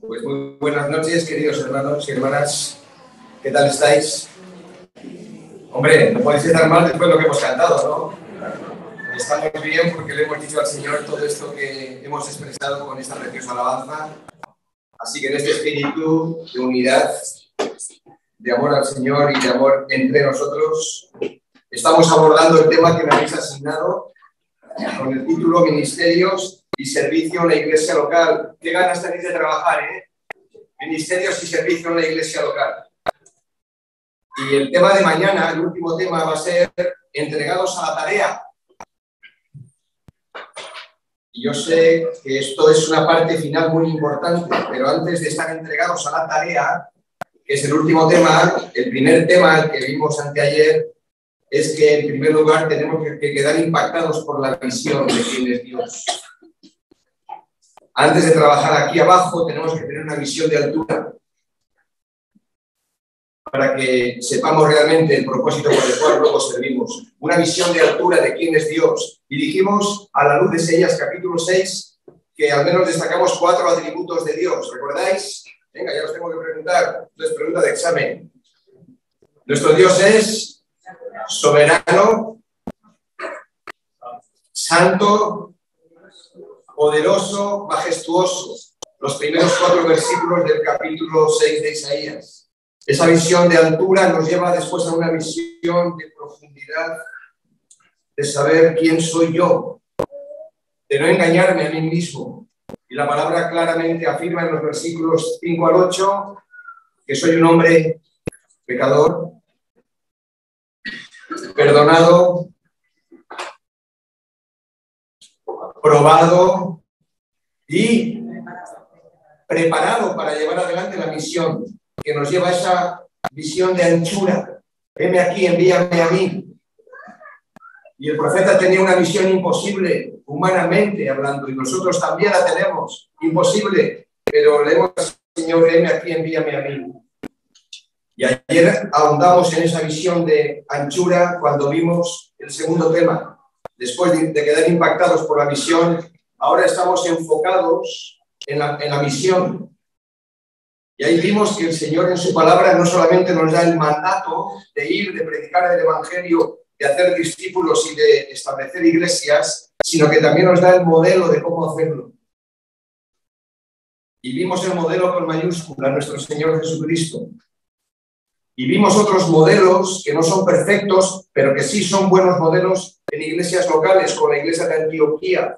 Pues muy buenas noches, queridos hermanos y hermanas. ¿Qué tal estáis? Hombre, no podéis estar mal después de lo que hemos cantado, ¿no? Estamos bien porque le hemos dicho al Señor todo esto que hemos expresado con esta preciosa alabanza. Así que en este espíritu de unidad, de amor al Señor y de amor entre nosotros, estamos abordando el tema que me habéis asignado con el título Ministerios y Servicio en la Iglesia Local. ¿Qué ganas tenéis de trabajar, Ministerios y Servicio en la Iglesia Local? Y el tema de mañana, el último tema, va a ser entregados a la tarea. Y yo sé que esto es una parte final muy importante, pero antes de estar entregados a la tarea, que es el último tema, el primer tema, el que vimos anteayer, es que en primer lugar tenemos que quedar impactados por la visión de quién es Dios. Antes de trabajar aquí abajo tenemos que tener una visión de altura para que sepamos realmente el propósito por el cual luego servimos. Una visión de altura de quién es Dios. Y dijimos a la luz de Isaías capítulo 6 que al menos destacamos 4 atributos de Dios. ¿Recordáis? Venga, ya os tengo que preguntar. Entonces, pregunta de examen. Nuestro Dios es soberano, santo, poderoso, majestuoso. Los primeros 4 versículos del capítulo 6 de Isaías. Esa visión de altura nos lleva después a una visión de profundidad, de saber quién soy yo, de no engañarme a mí mismo. Y la palabra claramente afirma en los versículos 5 al 8 que soy un hombre pecador, perdonado, probado y preparado para llevar adelante la misión que nos lleva a esa visión de anchura. Heme aquí, envíame a mí. Y el profeta tenía una visión imposible, humanamente hablando, y nosotros también la tenemos, imposible, pero leemos al Señor, heme aquí, envíame a mí. Y ayer ahondamos en esa visión de anchura cuando vimos el segundo tema. Después de quedar impactados por la visión, ahora estamos enfocados en la misión. Y ahí vimos que el Señor en su palabra no solamente nos da el mandato de ir, de predicar el Evangelio, de hacer discípulos y de establecer iglesias, sino que también nos da el modelo de cómo hacerlo. Y vimos el modelo con mayúscula, nuestro Señor Jesucristo. Y vimos otros modelos que no son perfectos, pero que sí son buenos modelos en iglesias locales, como la iglesia de Antioquía,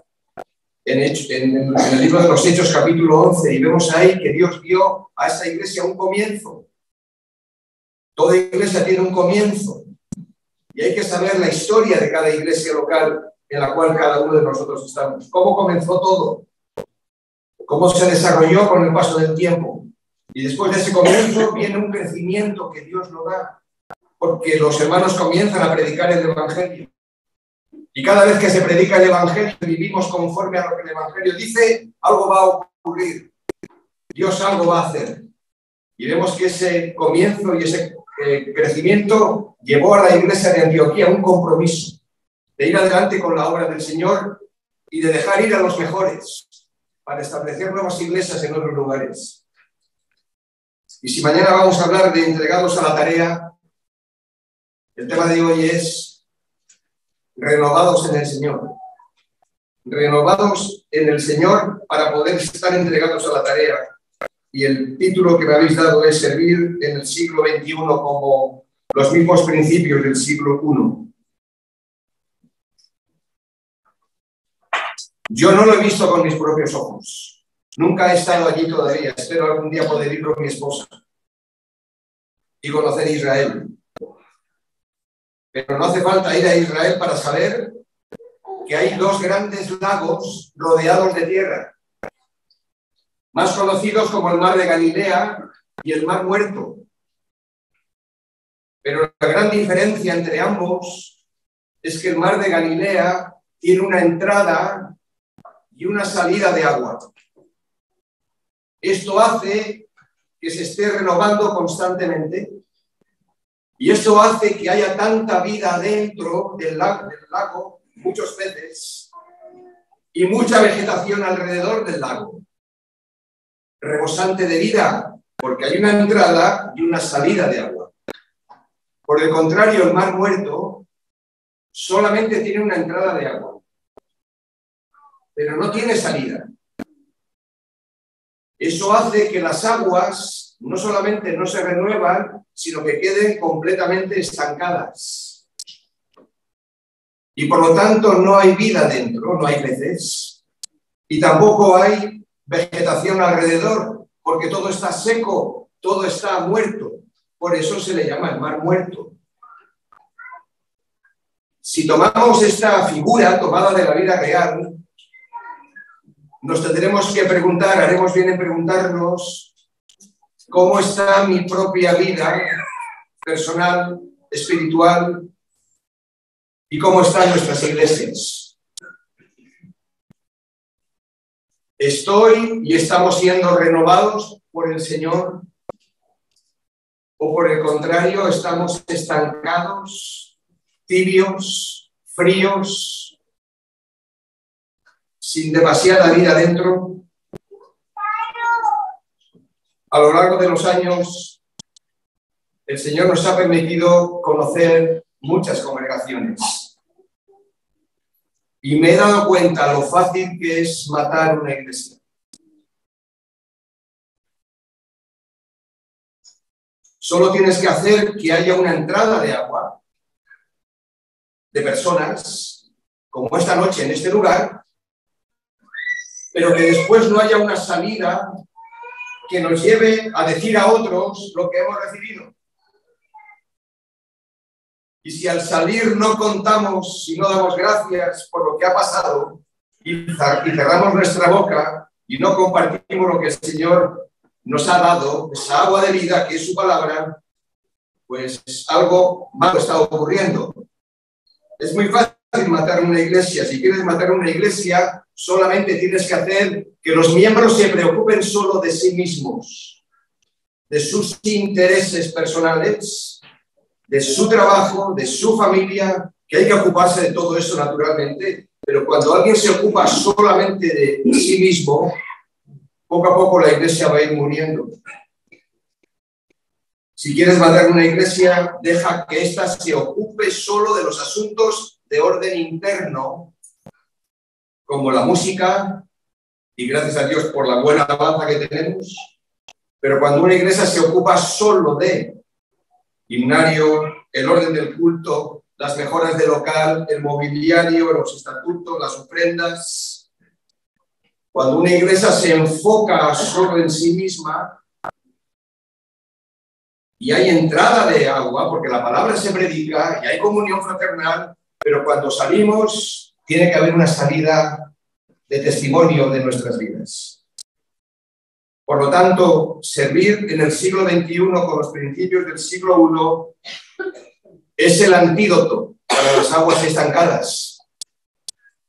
en el libro de los Hechos, capítulo 11, y vemos ahí que Dios dio a esa iglesia un comienzo. Toda iglesia tiene un comienzo. Y hay que saber la historia de cada iglesia local en la cual cada uno de nosotros estamos. ¿Cómo comenzó todo? ¿Cómo se desarrolló con el paso del tiempo? Y después de ese comienzo viene un crecimiento que Dios lo da, porque los hermanos comienzan a predicar el Evangelio. Y cada vez que se predica el Evangelio y vivimos conforme a lo que el Evangelio dice, algo va a ocurrir. Dios algo va a hacer. Y vemos que ese comienzo y ese crecimiento llevó a la iglesia de Antioquía un compromiso de ir adelante con la obra del Señor y de dejar ir a los mejores para establecer nuevas iglesias en otros lugares. Y si mañana vamos a hablar de entregados a la tarea, el tema de hoy es renovados en el Señor. Renovados en el Señor para poder estar entregados a la tarea. Y el título que me habéis dado es Servir en el siglo XXI como los mismos principios del siglo I. Yo no lo he visto con mis propios ojos. Nunca he estado allí todavía. Espero algún día poder ir con mi esposa y conocer Israel. Pero no hace falta ir a Israel para saber que hay 2 grandes lagos rodeados de tierra, más conocidos como el Mar de Galilea y el Mar Muerto. Pero la gran diferencia entre ambos es que el Mar de Galilea tiene una entrada y una salida de agua. Esto hace que se esté renovando constantemente. Y esto hace que haya tanta vida dentro del lago, muchos peces, y mucha vegetación alrededor del lago, rebosante de vida, porque hay una entrada y una salida de agua. Por el contrario, el mar muerto solamente tiene una entrada de agua, pero no tiene salida. Eso hace que las aguas no solamente no se renuevan, sino que queden completamente estancadas. Y por lo tanto no hay vida dentro, no hay peces. Y tampoco hay vegetación alrededor, porque todo está seco, todo está muerto. Por eso se le llama el mar muerto. Si tomamos esta figura tomada de la vida real, nos tendremos que preguntar, haremos bien en preguntarnos, ¿cómo está mi propia vida personal, espiritual, y cómo están nuestras iglesias? ¿Estoy y estamos siendo renovados por el Señor? ¿O por el contrario, estamos estancados, tibios, fríos, sin demasiada vida dentro? A lo largo de los años, el Señor nos ha permitido conocer muchas congregaciones. Y me he dado cuenta lo fácil que es matar una iglesia. Solo tienes que hacer que haya una entrada de agua, de personas, como esta noche en este lugar, pero que después no haya una salida que nos lleve a decir a otros lo que hemos recibido. Y si al salir no contamos y no damos gracias por lo que ha pasado y cerramos nuestra boca y no compartimos lo que el Señor nos ha dado, esa agua de vida que es su palabra, pues algo malo está ocurriendo. Es muy fácil matar una iglesia. Si quieres matar una iglesia, solamente tienes que hacer que los miembros se preocupen solo de sí mismos, de sus intereses personales, de su trabajo, de su familia, que hay que ocuparse de todo eso naturalmente, pero cuando alguien se ocupa solamente de sí mismo, poco a poco la iglesia va a ir muriendo. Si quieres matar una iglesia, deja que ésta se ocupe solo de los asuntos de orden interno, como la música, y gracias a Dios por la buena alabanza que tenemos. Pero cuando una iglesia se ocupa solo de himnario, el orden del culto, las mejoras de local, el mobiliario, los estatutos, las ofrendas, cuando una iglesia se enfoca solo en sí misma, y hay entrada de agua, porque la palabra se predica y hay comunión fraternal, pero cuando salimos tiene que haber una salida de testimonio de nuestras vidas. Por lo tanto, servir en el siglo XXI con los principios del siglo I es el antídoto para las aguas estancadas.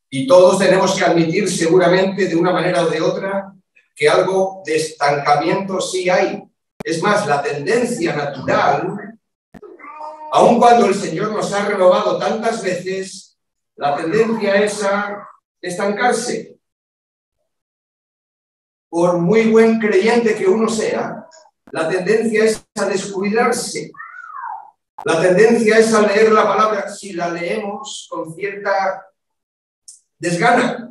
Y todos tenemos que admitir seguramente de una manera o de otra que algo de estancamiento sí hay. Es más, la tendencia natural, aun cuando el Señor nos ha renovado tantas veces, la tendencia es a estancarse. Por muy buen creyente que uno sea, la tendencia es a descuidarse. La tendencia es a leer la palabra, si la leemos con cierta desgana,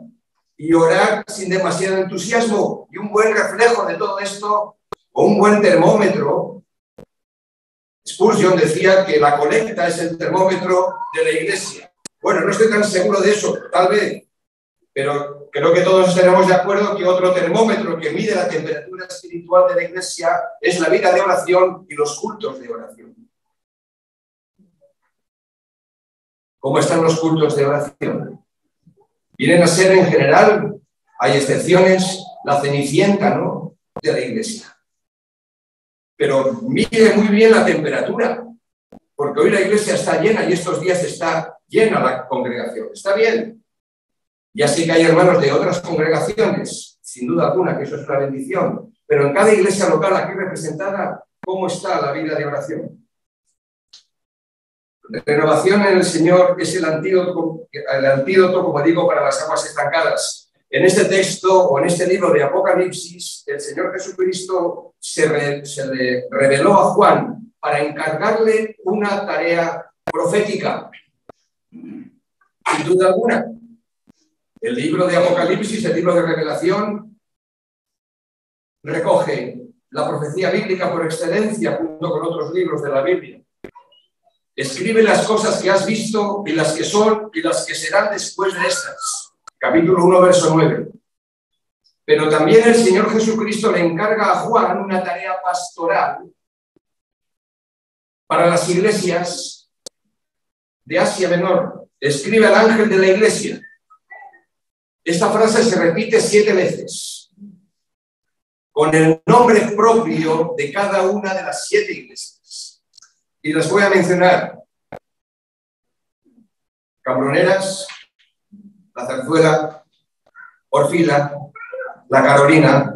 y orar sin demasiado entusiasmo. Y un buen reflejo de todo esto, o un buen termómetro. Spurgeon decía que la colecta es el termómetro de la iglesia. Bueno, no estoy tan seguro de eso, tal vez, pero creo que todos estaremos de acuerdo que otro termómetro que mide la temperatura espiritual de la iglesia es la vida de oración y los cultos de oración. ¿Cómo están los cultos de oración? Vienen a ser en general, hay excepciones, la cenicienta, ¿no?, de la iglesia. Pero mire muy bien la temperatura, porque hoy la iglesia está llena y estos días está llena la congregación. Está bien. Ya sé que hay hermanos de otras congregaciones, sin duda alguna, que eso es una bendición, pero en cada iglesia local aquí representada, ¿cómo está la vida de oración? La renovación en el Señor es el antídoto, como digo, para las aguas estancadas. En este texto o en este libro de Apocalipsis, el Señor Jesucristo se le reveló a Juan para encargarle una tarea profética. Sin duda alguna, el libro de Apocalipsis, el libro de Revelación, recoge la profecía bíblica por excelencia junto con otros libros de la Biblia. Escribe las cosas que has visto y las que son y las que serán después de estas. Capítulo 1, verso 9. Pero también el Señor Jesucristo le encarga a Juan una tarea pastoral para las iglesias de Asia Menor. Escribe al ángel de la iglesia. Esta frase se repite 7 veces, con el nombre propio de cada una de las 7 iglesias. Y las voy a mencionar. Cambroneras, La Zarzuela, Orfila, La Carolina,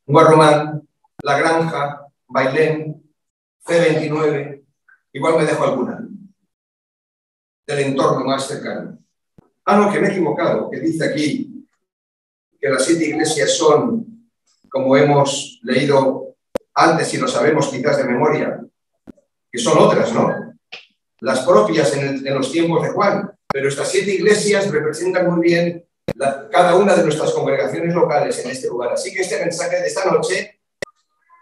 Guarromán, La Granja, Bailén, C29, igual me dejo alguna, del entorno más cercano. No, que me he equivocado, que dice aquí que las 7 iglesias son, como hemos leído antes y lo sabemos quizás de memoria, que son otras, ¿no? Las propias en los tiempos de Juan, pero estas 7 iglesias representan muy bien cada una de nuestras congregaciones locales en este lugar. Así que este mensaje de esta noche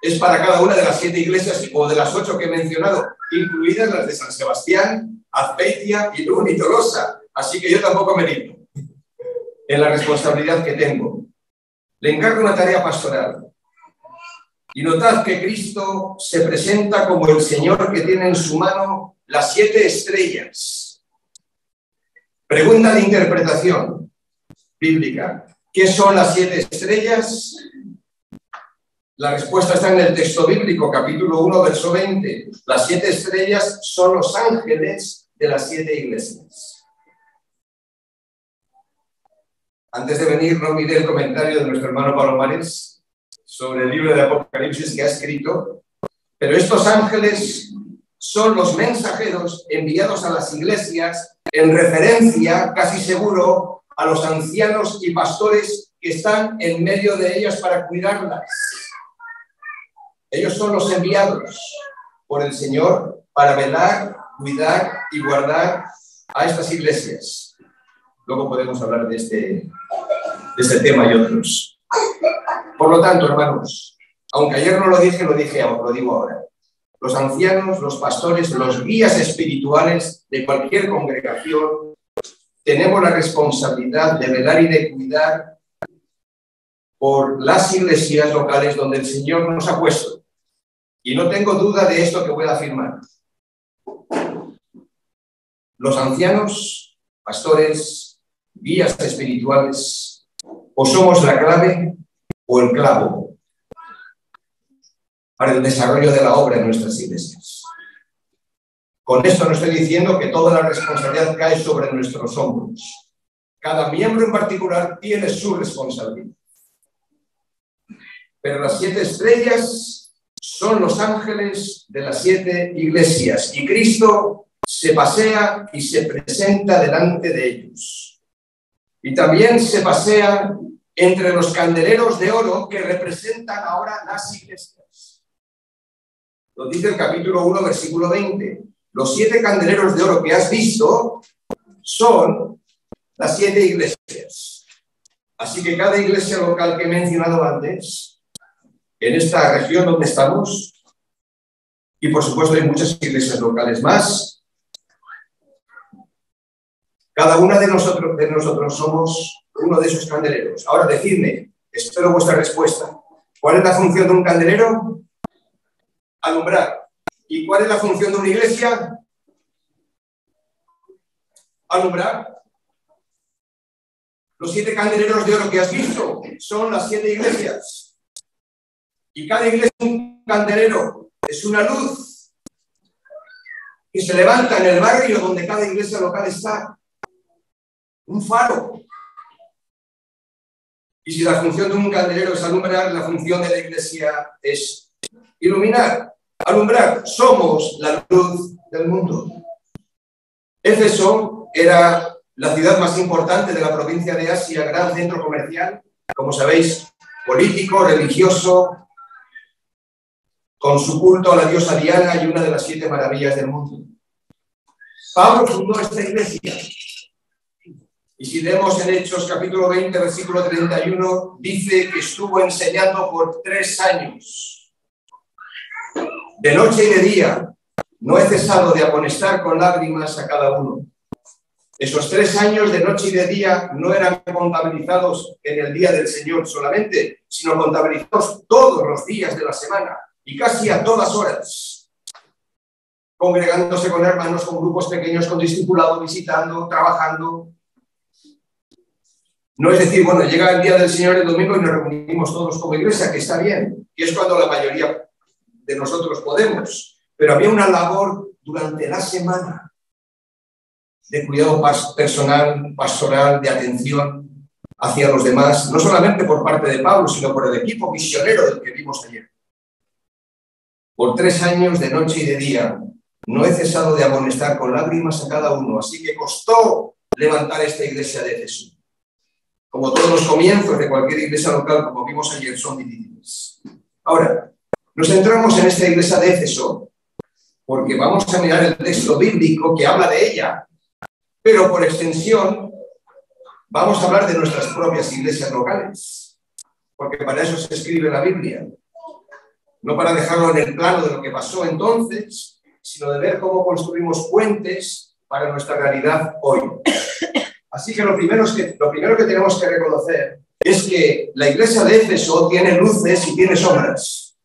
es para cada una de las 7 iglesias o de las 8 que he mencionado, incluidas las de San Sebastián, Azpeitia, Irún y Tolosa. Así que yo tampoco me libro en la responsabilidad que tengo. Le encargo una tarea pastoral. Y notad que Cristo se presenta como el Señor que tiene en su mano las 7 estrellas. Pregunta de interpretación bíblica. ¿Qué son las 7 estrellas? La respuesta está en el texto bíblico, capítulo 1, verso 20. Las 7 estrellas son los ángeles de las 7 iglesias. Antes de venir, no miré el comentario de nuestro hermano Palomares sobre el libro de Apocalipsis que ha escrito, pero estos ángeles son los mensajeros enviados a las iglesias en referencia, casi seguro, a los ancianos y pastores que están en medio de ellas para cuidarlas. Ellos son los enviados por el Señor para velar, cuidar y guardar a estas iglesias. Luego podemos hablar de este tema y otros. Por lo tanto, hermanos, aunque ayer no lo dije, lo digo ahora. Los ancianos, los pastores, los guías espirituales de cualquier congregación, tenemos la responsabilidad de velar y de cuidar por las iglesias locales donde el Señor nos ha puesto. Y no tengo duda de esto que voy a afirmar. Los ancianos, pastores, guías espirituales, o somos la clave o el clavo para el desarrollo de la obra en nuestras iglesias. Con esto no estoy diciendo que toda la responsabilidad cae sobre nuestros hombros. Cada miembro en particular tiene su responsabilidad. Pero las 7 estrellas son los ángeles de las 7 iglesias y Cristo se pasea y se presenta delante de ellos. Y también se pasea entre los candeleros de oro que representan ahora las iglesias. Lo dice el capítulo 1, versículo 20. Los 7 candeleros de oro que has visto son las 7 iglesias. Así que cada iglesia local que he mencionado antes, en esta región donde estamos, y por supuesto hay muchas iglesias locales más, cada una de nosotros somos uno de esos candeleros. Ahora decidme, espero vuestra respuesta. ¿Cuál es la función de un candelero? Alumbrar. ¿Y cuál es la función de una iglesia? Alumbrar. Los 7 candeleros de oro que has visto son las 7 iglesias. Y cada iglesia es un candelero, es una luz que se levanta en el barrio donde cada iglesia local está. Un faro. Y si la función de un candelero es alumbrar, la función de la iglesia es iluminar, alumbrar. Somos la luz del mundo. Éfeso era la ciudad más importante de la provincia de Asia, gran centro comercial, como sabéis, político, religioso, con su culto a la diosa Diana y una de las 7 maravillas del mundo. Pablo fundó esta iglesia. Y si leemos en Hechos capítulo 20, versículo 31, dice que estuvo enseñando por 3 años. De noche y de día, no he cesado de amonestar con lágrimas a cada uno. Esos 3 años de noche y de día no eran contabilizados en el día del Señor solamente, sino contabilizados todos los días de la semana y casi a todas horas, congregándose con hermanos, con grupos pequeños, con discipulado, visitando, trabajando. No es decir, bueno, llega el día del Señor el domingo y nos reunimos todos como iglesia, que está bien, y es cuando la mayoría de nosotros podemos, pero había una labor durante la semana de cuidado personal, pastoral, de atención hacia los demás, no solamente por parte de Pablo, sino por el equipo misionero del que vimos ayer. Por 3 años de noche y de día, no he cesado de amonestar con lágrimas a cada uno, así que costó levantar esta iglesia de Jesús. Como todos los comienzos de cualquier iglesia local, como vimos ayer, son difíciles. Ahora, nos centramos en esta iglesia de Éfeso, porque vamos a mirar el texto bíblico que habla de ella, pero por extensión vamos a hablar de nuestras propias iglesias locales, porque para eso se escribe la Biblia. No para dejarlo en el plano de lo que pasó entonces, sino de ver cómo construimos puentes para nuestra realidad hoy. Así que lo primero que tenemos que reconocer es que la iglesia de Éfeso tiene luces y tiene sombras.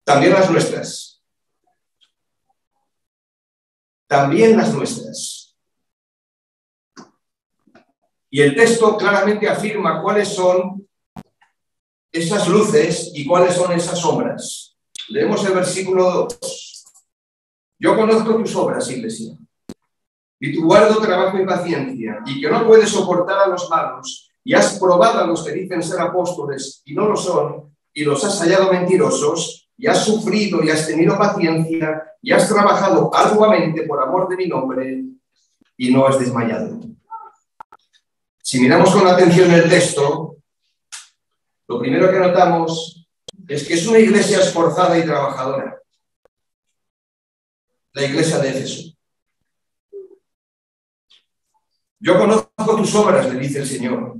También las nuestras. También las nuestras. Y el texto claramente afirma cuáles son esas luces y cuáles son esas sombras. Leemos el versículo 2. Yo conozco tus obras, iglesia, y tu arduo trabajo y paciencia, y que no puedes soportar a los malos, y has probado a los que dicen ser apóstoles y no lo son, y los has hallado mentirosos, y has sufrido y has tenido paciencia, y has trabajado arduamente por amor de mi nombre, y no has desmayado. Si miramos con atención el texto, lo primero que notamos es que es una iglesia esforzada y trabajadora. La iglesia de Éfeso. Yo conozco tus obras, le dice el Señor.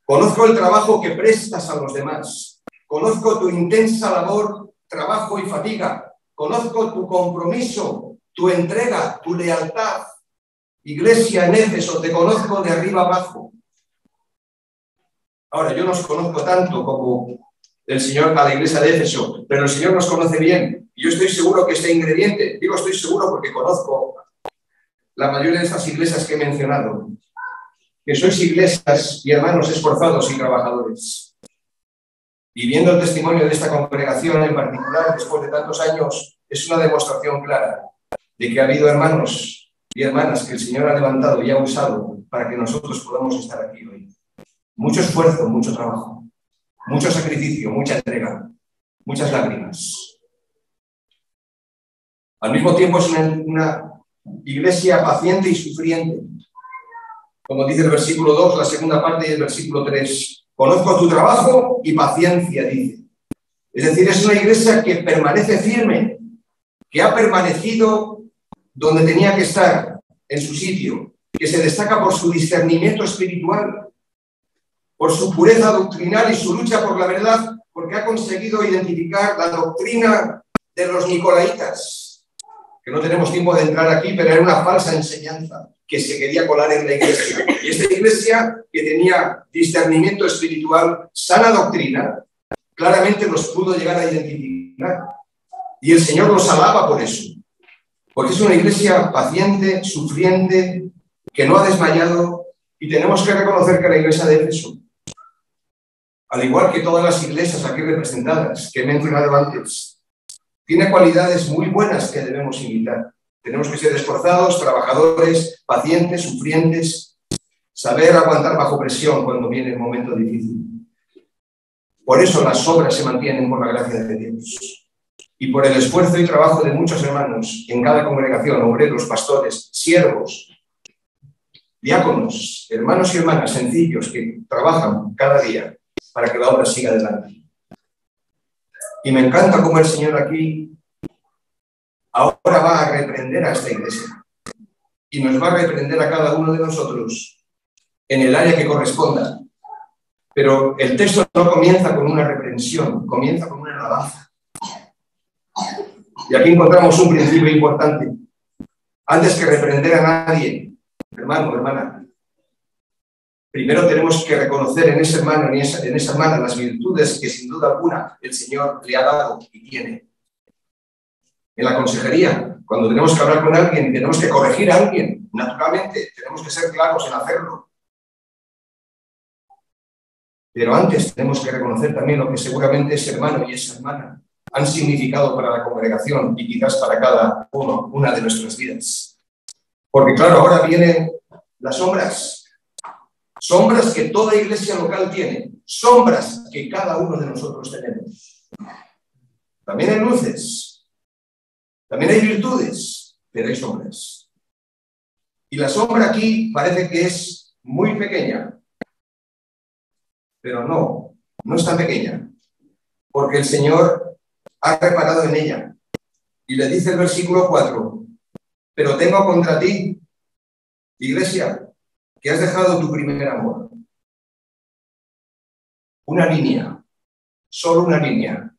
Conozco el trabajo que prestas a los demás. Conozco tu intensa labor, trabajo y fatiga. Conozco tu compromiso, tu entrega, tu lealtad. Iglesia en Éfeso, te conozco de arriba abajo. Ahora, yo no os conozco tanto como el Señor a la iglesia de Éfeso, pero el Señor nos conoce bien. Y yo estoy seguro que este ingrediente, digo estoy seguro porque conozco la mayoría de estas iglesias que he mencionado, que sois iglesias y hermanos esforzados y trabajadores. Y viendo el testimonio de esta congregación en particular, después de tantos años, es una demostración clara de que ha habido hermanos y hermanas que el Señor ha levantado y ha usado para que nosotros podamos estar aquí hoy. Mucho esfuerzo, mucho trabajo, mucho sacrificio, mucha entrega, muchas lágrimas. Al mismo tiempo es una iglesia paciente y sufriente. Como dice el versículo 2, la segunda parte y el versículo 3. Conozco tu trabajo y paciencia, dice. Es decir, es una iglesia que permanece firme, que ha permanecido donde tenía que estar, en su sitio, que se destaca por su discernimiento espiritual, por su pureza doctrinal y su lucha por la verdad, porque ha conseguido identificar la doctrina de los nicolaitas, que no tenemos tiempo de entrar aquí, pero era una falsa enseñanza que se quería colar en la iglesia. Y esta iglesia, que tenía discernimiento espiritual, sana doctrina, claramente los pudo llegar a identificar. Y el Señor los alaba por eso, porque es una iglesia paciente, sufriente, que no ha desmayado, y tenemos que reconocer que la iglesia de Éfeso, al igual que todas las iglesias aquí representadas, que he mencionado antes, tiene cualidades muy buenas que debemos imitar. Tenemos que ser esforzados, trabajadores, pacientes, sufrientes, saber aguantar bajo presión cuando viene el momento difícil. Por eso las obras se mantienen por la gracia de Dios. y por el esfuerzo y trabajo de muchos hermanos en cada congregación, obreros, pastores, siervos, diáconos, hermanos y hermanas sencillos que trabajan cada día para que la obra siga adelante. Y me encanta cómo el Señor aquí ahora va a reprender a esta iglesia y nos va a reprender a cada uno de nosotros en el área que corresponda. Pero el texto no comienza con una reprensión, comienza con una alabanza. Y aquí encontramos un principio importante. Antes que reprender a nadie, hermano, hermana, primero tenemos que reconocer en ese hermano y en esa hermana las virtudes que sin duda alguna el Señor le ha dado y tiene. En la consejería, cuando tenemos que hablar con alguien, tenemos que corregir a alguien, naturalmente, tenemos que ser claros en hacerlo. Pero antes tenemos que reconocer también lo que seguramente ese hermano y esa hermana han significado para la congregación y quizás para cada una de nuestras vidas. Porque claro, ahora vienen las sombras. Sombras que toda iglesia local tiene. Sombras que cada uno de nosotros tenemos. También hay luces. También hay virtudes, pero hay sombras. Y la sombra aquí parece que es muy pequeña. Pero no es tan pequeña. Porque el Señor ha reparado en ella. Y le dice el versículo 4, pero tengo contra ti, iglesia, que has dejado tu primer amor. Una línea, solo una línea.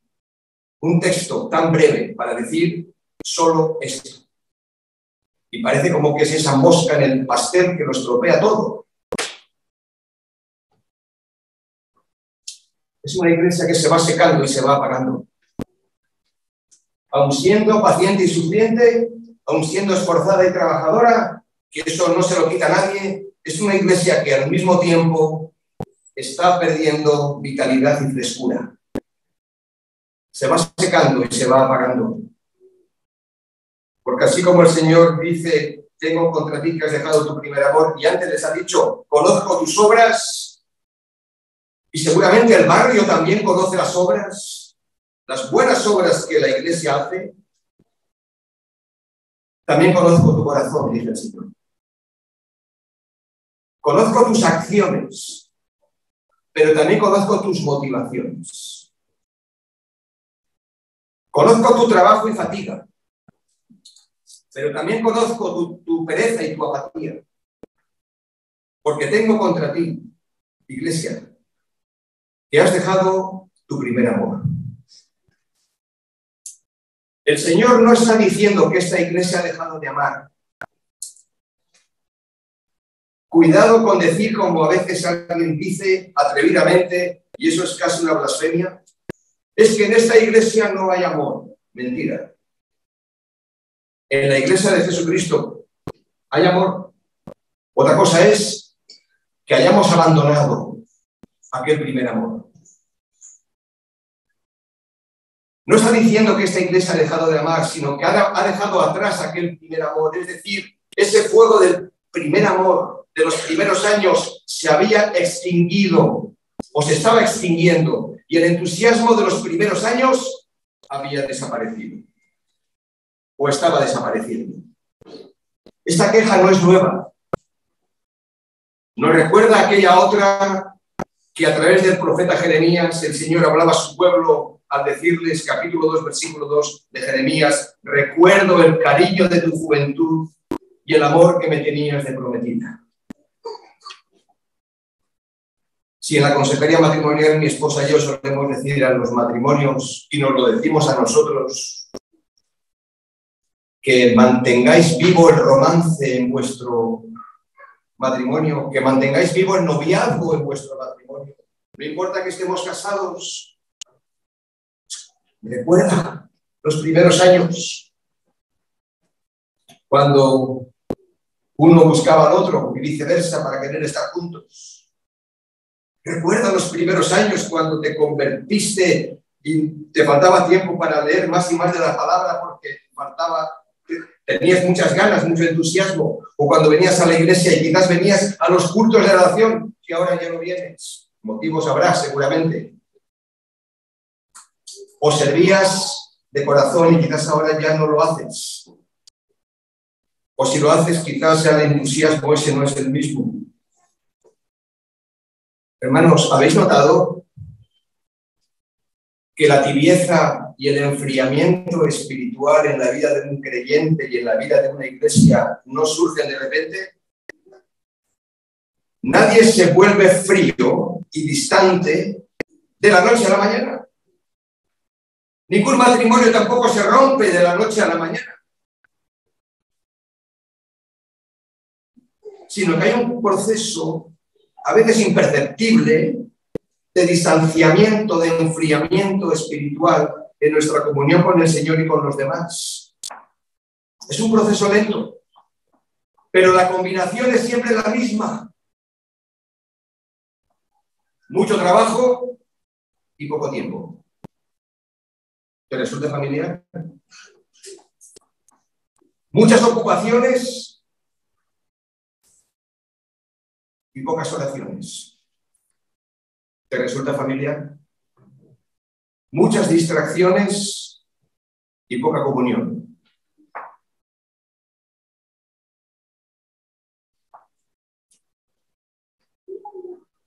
Un texto tan breve para decir solo esto. Y parece como que es esa mosca en el pastel que lo estropea todo. Es una iglesia que se va secando y se va apagando. Aun siendo paciente y sufriente, aun siendo esforzada y trabajadora, que eso no se lo quita a nadie, es una iglesia que al mismo tiempo está perdiendo vitalidad y frescura. Se va secando y se va apagando. Porque así como el Señor dice, tengo contra ti que has dejado tu primer amor, y antes les ha dicho, conozco tus obras, y seguramente el barrio también conoce las obras, las buenas obras que la iglesia hace. También conozco tu corazón, dice el Señor. Conozco tus acciones, pero también conozco tus motivaciones. Conozco tu trabajo y fatiga, pero también conozco tu pereza y tu apatía. Porque tengo contra ti, iglesia, que has dejado tu primer amor. El Señor no está diciendo que esta iglesia ha dejado de amar. Cuidado con decir, como a veces alguien dice atrevidamente, y eso es casi una blasfemia, es que en esta iglesia no hay amor. Mentira. En la iglesia de Jesucristo hay amor. Otra cosa es que hayamos abandonado aquel primer amor. No está diciendo que esta iglesia ha dejado de amar, sino que ha dejado atrás aquel primer amor. Es decir, ese fuego del primer amor de los primeros años se había extinguido o se estaba extinguiendo y el entusiasmo de los primeros años había desaparecido o estaba desapareciendo. Esta queja no es nueva. Nos recuerda aquella otra que a través del profeta Jeremías el Señor hablaba a su pueblo al decirles, capítulo 2, versículo 2 de Jeremías, recuerdo el cariño de tu juventud y el amor que me tenías de prometida. Si en la consejería matrimonial mi esposa y yo solemos decir a los matrimonios, y nos lo decimos a nosotros, que mantengáis vivo el romance en vuestro matrimonio, que mantengáis vivo el noviazgo en vuestro matrimonio. No importa que estemos casados. Recuerda los primeros años, cuando uno buscaba al otro y viceversa para querer estar juntos. Recuerda los primeros años cuando te convertiste y te faltaba tiempo para leer más y más de la palabra porque tenías muchas ganas, mucho entusiasmo, o cuando venías a la iglesia y quizás venías a los cultos de oración que ahora ya no vienes. Motivos habrá seguramente. O servías de corazón y quizás ahora ya no lo haces. O si lo haces, quizás sea el entusiasmo ese no es el mismo. Hermanos, ¿habéis notado que la tibieza y el enfriamiento espiritual en la vida de un creyente y en la vida de una iglesia no surgen de repente? Nadie se vuelve frío y distante de la noche a la mañana. Ningún matrimonio tampoco se rompe de la noche a la mañana. Sino que hay un proceso, a veces imperceptible, de distanciamiento, de enfriamiento espiritual en nuestra comunión con el Señor y con los demás. Es un proceso lento, pero la combinación es siempre la misma. Mucho trabajo y poco tiempo. ¿Te resulta familiar? Muchas ocupaciones y pocas oraciones. ¿Te resulta familiar? Muchas distracciones y poca comunión.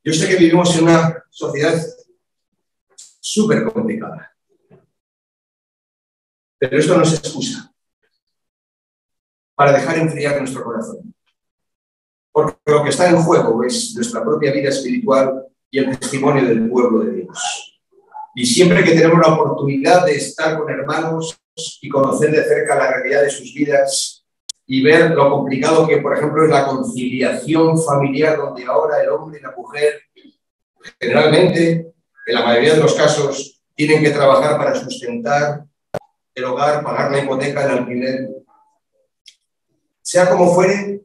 Yo sé que vivimos en una sociedad súper complicada, pero esto no es excusa para dejar enfriar nuestro corazón. Porque lo que está en juego es nuestra propia vida espiritual y el testimonio del pueblo de Dios. Y siempre que tenemos la oportunidad de estar con hermanos y conocer de cerca la realidad de sus vidas y ver lo complicado que, por ejemplo, es la conciliación familiar, donde ahora el hombre y la mujer, generalmente, en la mayoría de los casos, tienen que trabajar para sustentar el hogar, pagar la hipoteca, el alquiler. Sea como fuere,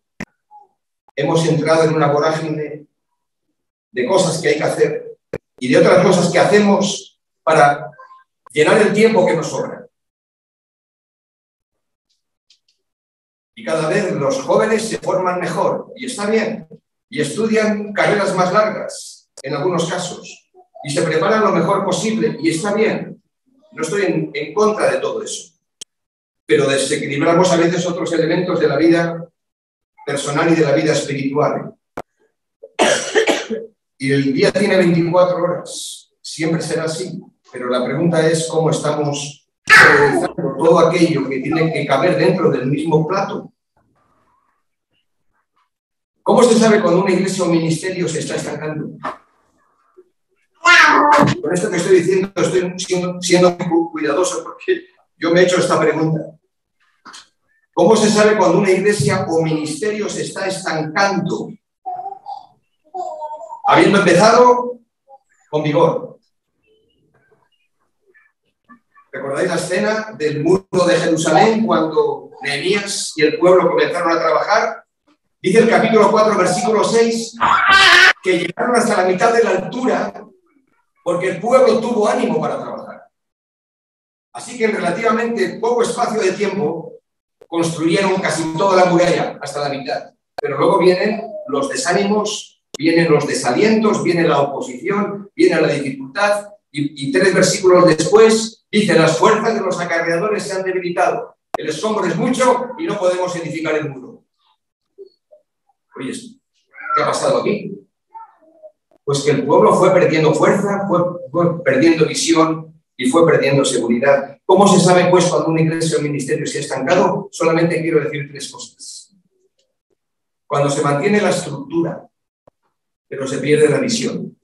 hemos entrado en una vorágine de cosas que hay que hacer y de otras cosas que hacemos para llenar el tiempo que nos sobra. Y cada vez los jóvenes se forman mejor, y está bien, y estudian carreras más largas, en algunos casos, y se preparan lo mejor posible, y está bien. No estoy en contra de todo eso. Pero desequilibramos a veces otros elementos de la vida personal y de la vida espiritual. Y el día tiene 24 horas, siempre será así, pero la pregunta es cómo estamos realizando todo aquello que tiene que caber dentro del mismo plato. ¿Cómo se sabe cuando una iglesia o ministerio se está estancando? Con esto que estoy diciendo estoy siendo muy cuidadoso porque yo me he hecho esta pregunta. ¿Cómo se sabe cuando una iglesia o ministerio se está estancando? Habiendo empezado con vigor. ¿Recordáis la escena del muro de Jerusalén cuando Nehemías y el pueblo comenzaron a trabajar? Dice el capítulo 4, versículo 6, que llegaron hasta la mitad de la altura porque el pueblo tuvo ánimo para trabajar. Así que en relativamente poco espacio de tiempo construyeron casi toda la muralla hasta la mitad. Pero luego vienen los desánimos, vienen los desalientos, viene la oposición, viene la dificultad y 3 versículos después dice: las fuerzas de los acarreadores se han debilitado, el escombro es mucho y no podemos edificar el muro. Oye, ¿qué ha pasado aquí? Pues que el pueblo fue perdiendo fuerza, fue perdiendo visión y fue perdiendo seguridad. ¿Cómo se sabe, pues, cuando una iglesia o un ministerio se ha estancado? Solamente quiero decir 3 cosas. Cuando se mantiene la estructura, pero se pierde la visión.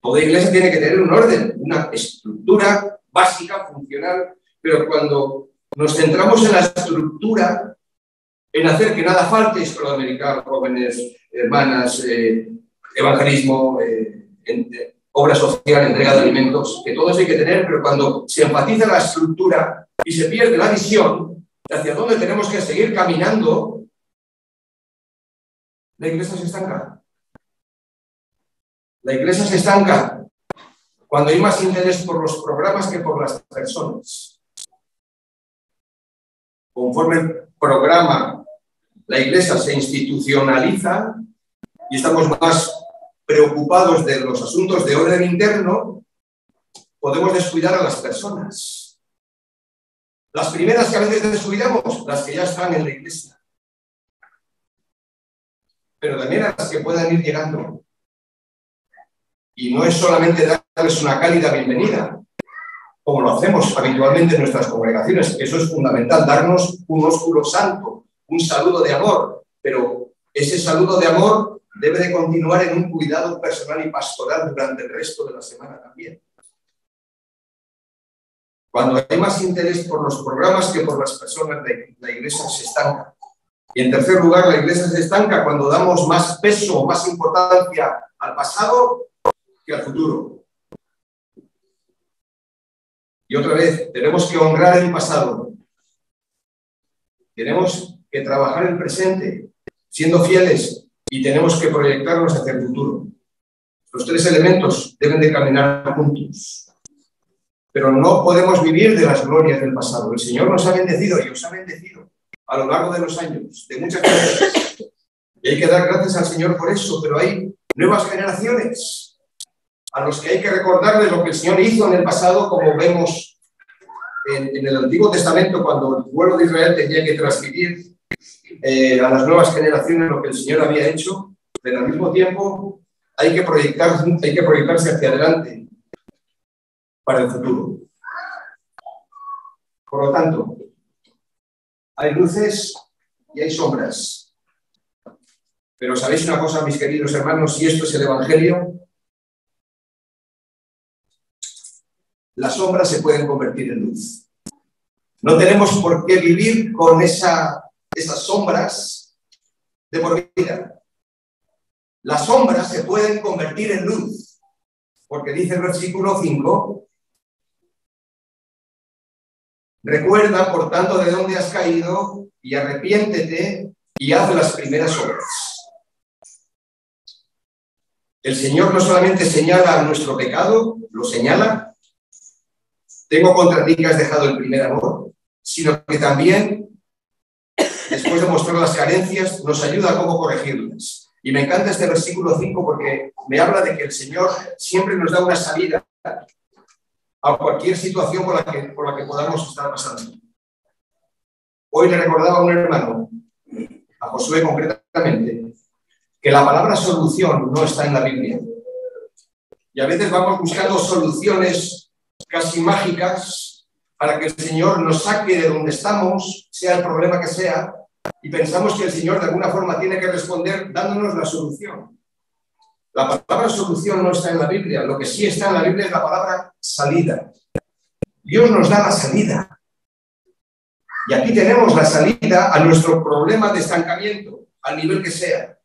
Toda iglesia tiene que tener un orden, una estructura básica, funcional, pero cuando nos centramos en la estructura, en hacer que nada falte, escuela dominical, jóvenes, hermanas, evangelismo, obra social, entrega de alimentos, que todo eso hay que tener, pero cuando se enfatiza la estructura y se pierde la visión de hacia dónde tenemos que seguir caminando, la iglesia se estanca. La iglesia se estanca cuando hay más interés por los programas que por las personas. Conforme el programa, la iglesia se institucionaliza y estamos más preocupados de los asuntos de orden interno, podemos descuidar a las personas. Las primeras que a veces descuidamos, las que ya están en la iglesia. Pero también a las que puedan ir llegando. Y no es solamente darles una cálida bienvenida, como lo hacemos habitualmente en nuestras congregaciones. Eso es fundamental, darnos un ósculo santo, un saludo de amor. Pero ese saludo de amor debe de continuar en un cuidado personal y pastoral durante el resto de la semana también. Cuando hay más interés por los programas que por las personas, la iglesia se estanca. Y en tercer lugar, la iglesia se estanca cuando damos más peso, más importancia al pasado que al futuro. Y otra vez, tenemos que honrar el pasado. Tenemos que trabajar el presente, siendo fieles, y tenemos que proyectarnos hacia el futuro. Los tres elementos deben de caminar juntos. Pero no podemos vivir de las glorias del pasado. El Señor nos ha bendecido y os ha bendecido a lo largo de los años, de muchas maneras. Y hay que dar gracias al Señor por eso, pero hay nuevas generaciones a los que hay que recordarles lo que el Señor hizo en el pasado, como vemos en el Antiguo Testamento, cuando el pueblo de Israel tenía que transmitir a las nuevas generaciones lo que el Señor había hecho, pero al mismo tiempo hay que proyectarse hacia adelante para el futuro. Por lo tanto, hay luces y hay sombras. Pero ¿sabéis una cosa, mis queridos hermanos? Si esto es el Evangelio, las sombras se pueden convertir en luz. No tenemos por qué vivir con esas sombras de por vida. Las sombras se pueden convertir en luz, porque dice el versículo 5, recuerda, por tanto, de dónde has caído y arrepiéntete y haz las primeras obras. El Señor no solamente señala nuestro pecado, lo señala, tengo contra ti que has dejado el primer amor, sino que también, después de mostrar las carencias, nos ayuda a cómo corregirlas. Y me encanta este versículo 5 porque me habla de que el Señor siempre nos da una salida a cualquier situación por la que podamos estar pasando. Hoy le recordaba a un hermano, a Josué concretamente, que la palabra solución no está en la Biblia. Y a veces vamos buscando soluciones casi mágicas para que el Señor nos saque de donde estamos, sea el problema que sea, y pensamos que el Señor de alguna forma tiene que responder dándonos la solución. La palabra solución no está en la Biblia. Lo que sí está en la Biblia es la palabra salida. Dios nos da la salida. Y aquí tenemos la salida a nuestro problema de estancamiento, al nivel que sea.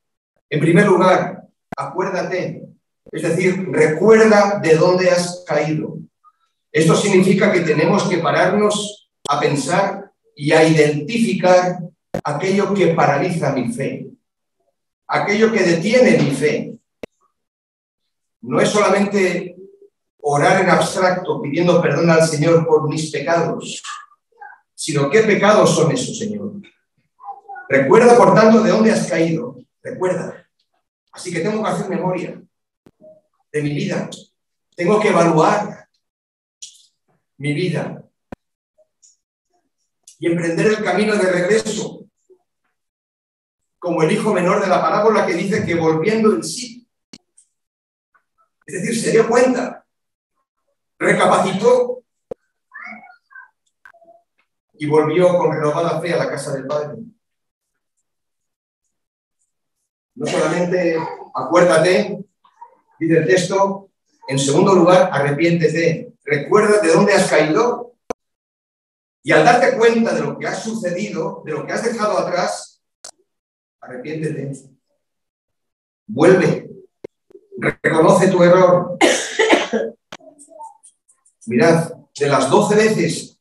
En primer lugar, acuérdate, es decir, recuerda de dónde has caído. Esto significa que tenemos que pararnos a pensar y a identificar aquello que paraliza mi fe, aquello que detiene mi fe. No es solamente orar en abstracto pidiendo perdón al Señor por mis pecados, sino qué pecados son esos, Señor. Recuerda, por tanto, de dónde has caído. Recuerda. Así que tengo que hacer memoria de mi vida. Tengo que evaluar mi vida y emprender el camino de regreso, como el hijo menor de la parábola que dice que volviendo en sí, es decir, se dio cuenta, recapacitó y volvió con renovada fe a la casa del Padre. No solamente acuérdate, dice el texto, en segundo lugar, arrepiéntete, recuerda de dónde has caído y al darte cuenta de lo que ha sucedido, de lo que has dejado atrás, arrepiéntete, vuelve, reconoce tu error. Mirad, de las 12 veces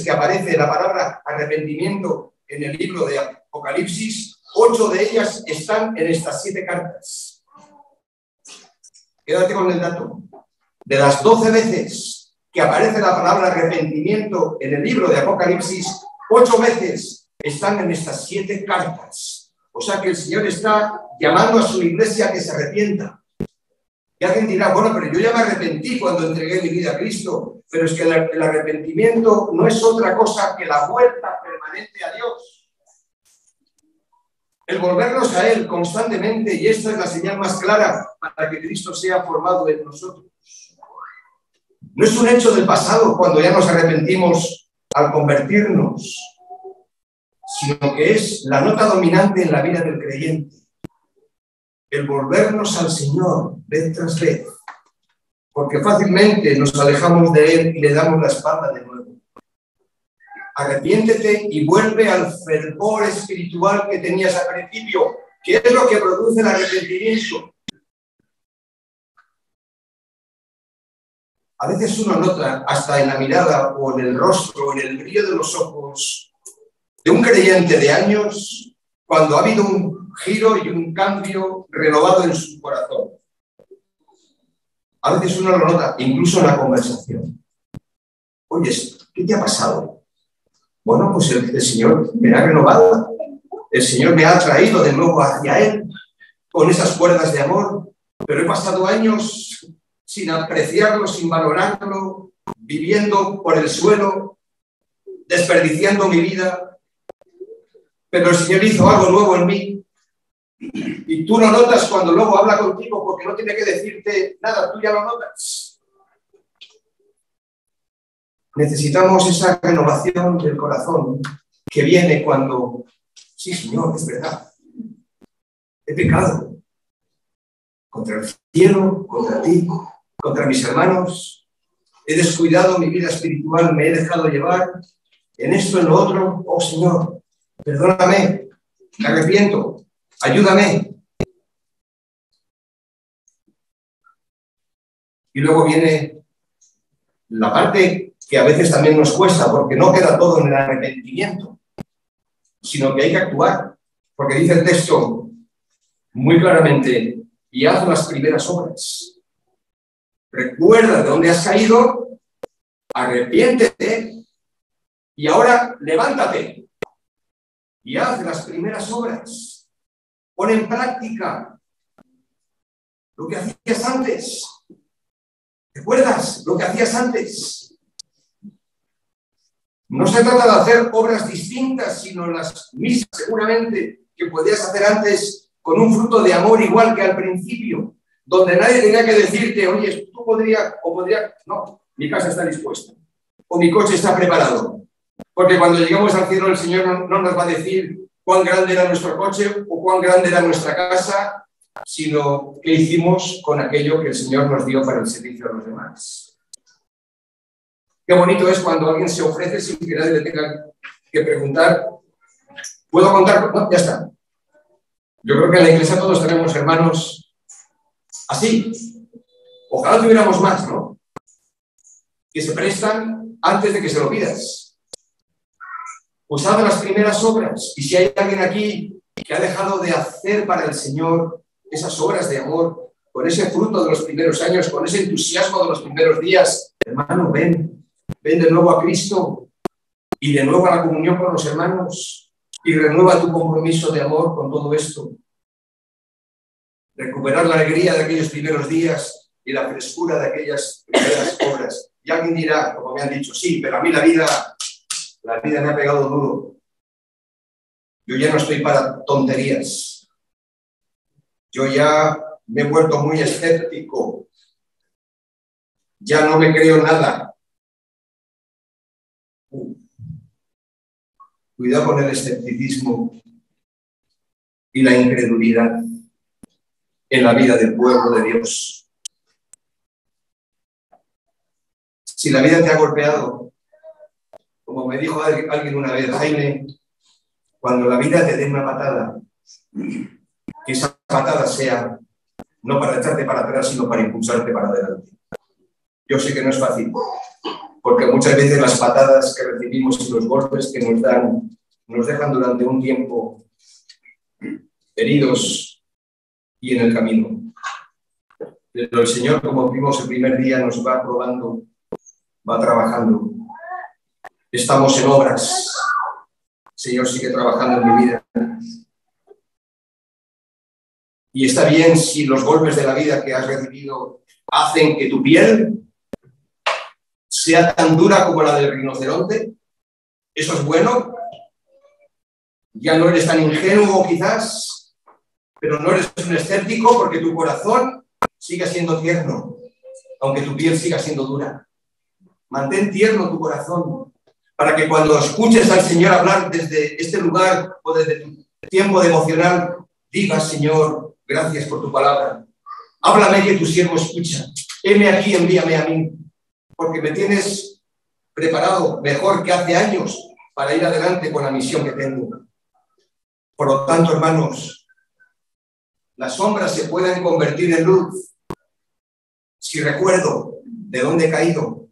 que aparece la palabra arrepentimiento en el libro de Apocalipsis, 8 de ellas están en estas 7 cartas. Quédate con el dato. De las 12 veces que aparece la palabra arrepentimiento en el libro de Apocalipsis, 8 veces están en estas 7 cartas. O sea que el Señor está llamando a su iglesia a que se arrepienta. Y alguien dirá, bueno, pero yo ya me arrepentí cuando entregué mi vida a Cristo, pero es que el arrepentimiento no es otra cosa que la vuelta permanente a Dios. El volvernos a Él constantemente, y esta es la señal más clara para que Cristo sea formado en nosotros. No es un hecho del pasado cuando ya nos arrepentimos al convertirnos, sino que es la nota dominante en la vida del creyente. El volvernos al Señor vez tras vez, porque fácilmente nos alejamos de Él y le damos la espalda de nuevo. Arrepiéntete y vuelve al fervor espiritual que tenías al principio, que es lo que produce el arrepentimiento. A veces uno nota, hasta en la mirada o en el rostro, en el brillo de los ojos de un creyente de años, cuando ha habido un giro y un cambio renovado en su corazón. A veces uno lo nota, incluso en la conversación. Oye, ¿qué te ha pasado? Bueno, pues el Señor me ha renovado. El Señor me ha traído de nuevo hacia Él con esas cuerdas de amor. Pero he pasado años sin apreciarlo, sin valorarlo, viviendo por el suelo, desperdiciando mi vida. Pero el Señor hizo algo nuevo en mí. Y tú lo notas cuando luego habla contigo, porque no tiene que decirte nada, tú ya lo notas. Necesitamos esa renovación del corazón que viene cuando, sí, Señor, es verdad, he pecado contra el cielo, contra ti, contra mis hermanos, he descuidado mi vida espiritual, me he dejado llevar en esto, en lo otro. Oh, Señor, perdóname, me arrepiento, ayúdame. Y luego viene la parte que a veces también nos cuesta, porque no queda todo en el arrepentimiento, sino que hay que actuar, porque dice el texto muy claramente, y haz las primeras obras. Recuerda de dónde has caído, arrepiéntete, y ahora levántate y haz las primeras obras. Pon en práctica lo que hacías antes. ¿Recuerdas lo que hacías antes? No se trata de hacer obras distintas, sino las mismas, seguramente, que podías hacer antes con un fruto de amor igual que al principio, donde nadie tenía que decirte, oye, tú podrías, no, mi casa está dispuesta, o mi coche está preparado. Porque cuando lleguemos al cielo, el Señor no nos va a decir cuán grande era nuestro coche o cuán grande era nuestra casa, sino qué hicimos con aquello que el Señor nos dio para el servicio a los demás. Qué bonito es cuando alguien se ofrece sin que nadie le tenga que preguntar, ¿puedo contar? No, ya está. Yo creo que en la iglesia todos tenemos hermanos así. Ojalá tuviéramos más, ¿no? Que se prestan antes de que se lo pidas. Pues haz las primeras obras. Y si hay alguien aquí que ha dejado de hacer para el Señor esas obras de amor, con ese fruto de los primeros años, con ese entusiasmo de los primeros días, hermano, ven de nuevo a Cristo y de nuevo a la comunión con los hermanos y renueva tu compromiso de amor con todo esto. Recuperar la alegría de aquellos primeros días y la frescura de aquellas primeras obras. Y alguien dirá, como me han dicho, sí, pero a mí la vida me ha pegado duro. Yo ya no estoy para tonterías. Yo ya me he vuelto muy escéptico. Ya no me creo nada. Cuidado con el escepticismo y la incredulidad en la vida del pueblo de Dios. Si la vida te ha golpeado, como me dijo alguien una vez, Jaime, cuando la vida te dé una patada, que esa patada sea no para echarte para atrás, sino para impulsarte para adelante. Yo sé que no es fácil, porque muchas veces las patadas que recibimos y los golpes que nos dan nos dejan durante un tiempo heridos y en el camino. Pero el Señor, como vimos el primer día, nos va probando, va trabajando. Estamos en obras. El Señor sigue trabajando en mi vida. Y está bien si los golpes de la vida que has recibido hacen que tu piel sea tan dura como la del rinoceronte. Eso es bueno. Ya no eres tan ingenuo quizás, pero no eres un escéptico porque tu corazón sigue siendo tierno, aunque tu piel siga siendo dura. Mantén tierno tu corazón para que cuando escuches al Señor hablar desde este lugar o desde tu tiempo devocional, digas: Señor, gracias por tu palabra. Háblame, que tu siervo escucha. Heme aquí, envíame a mí, porque me tienes preparado mejor que hace años para ir adelante con la misión que tengo. Por lo tanto, hermanos, las sombras se pueden convertir en luz si recuerdo de dónde he caído,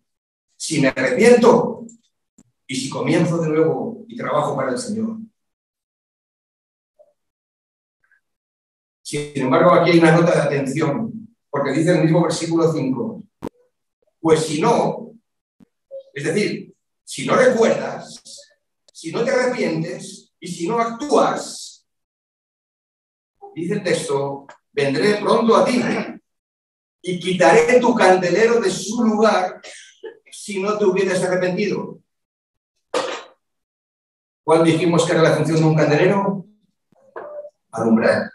si me arrepiento y si comienzo de nuevo y trabajo para el Señor. Sin embargo, aquí hay una nota de atención, porque dice el mismo versículo 5, pues si no, es decir, si no recuerdas, si no te arrepientes y si no actúas, dice el texto, vendré pronto a ti y quitaré tu candelero de su lugar si no te hubieras arrepentido. ¿Cuál dijimos que era la función de un candelero? Alumbrar.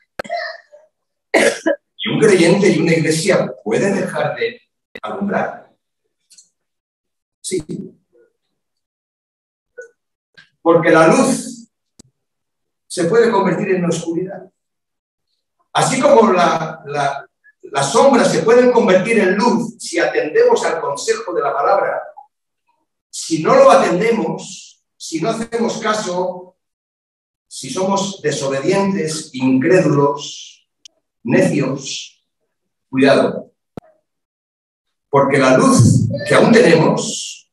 ¿Y un creyente y una iglesia pueden dejar de alumbrar? Sí. Porque la luz se puede convertir en oscuridad. Así como las sombras se pueden convertir en luz si atendemos al consejo de la palabra, si no lo atendemos, si no hacemos caso, si somos desobedientes, incrédulos, necios, cuidado. Porque la luz que aún tenemos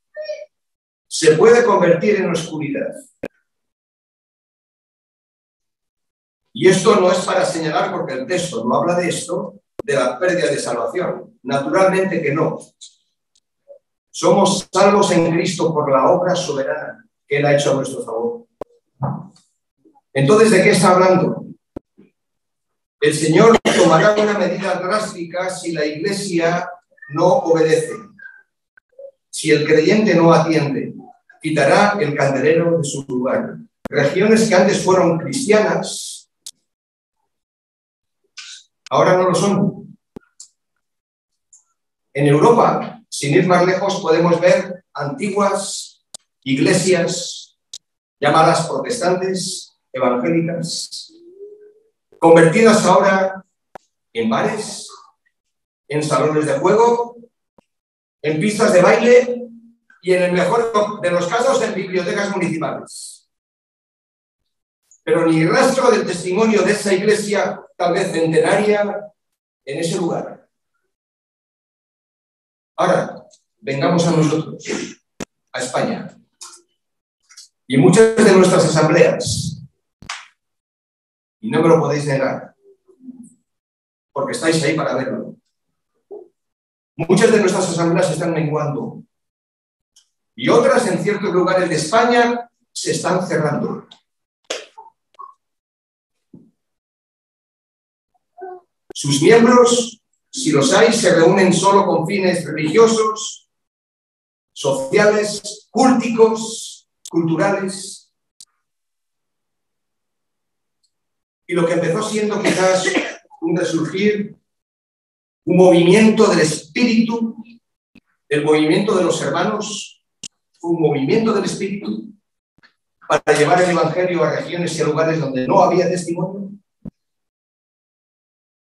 se puede convertir en oscuridad. Y esto no es para señalar, porque el texto no habla de esto, de la pérdida de salvación. Naturalmente que no. Somos salvos en Cristo por la obra soberana que Él ha hecho a nuestro favor. Entonces, ¿de qué está hablando? El Señor tomará una medida drástica si la Iglesia no obedece. Si el creyente no atiende, quitará el candelero de su lugar. Regiones que antes fueron cristianas, ahora no lo son. En Europa, sin ir más lejos, podemos ver antiguas iglesias llamadas protestantes, evangélicas, convertidas ahora en bares, en salones de juego, en pistas de baile y, en el mejor de los casos, en bibliotecas municipales. Pero ni rastro del testimonio de esa iglesia, tal vez centenaria, en ese lugar. Ahora, vengamos a nosotros, a España. Y en muchas de nuestras asambleas, y no me lo podéis negar, porque estáis ahí para verlo, muchas de nuestras asambleas están menguando y otras en ciertos lugares de España se están cerrando. Sus miembros, si los hay, se reúnen solo con fines religiosos, sociales, culticos, culturales. Y lo que empezó siendo quizás un resurgir, un movimiento del espíritu, el movimiento de los hermanos, un movimiento del espíritu para llevar el evangelio a regiones y a lugares donde no había testimonio.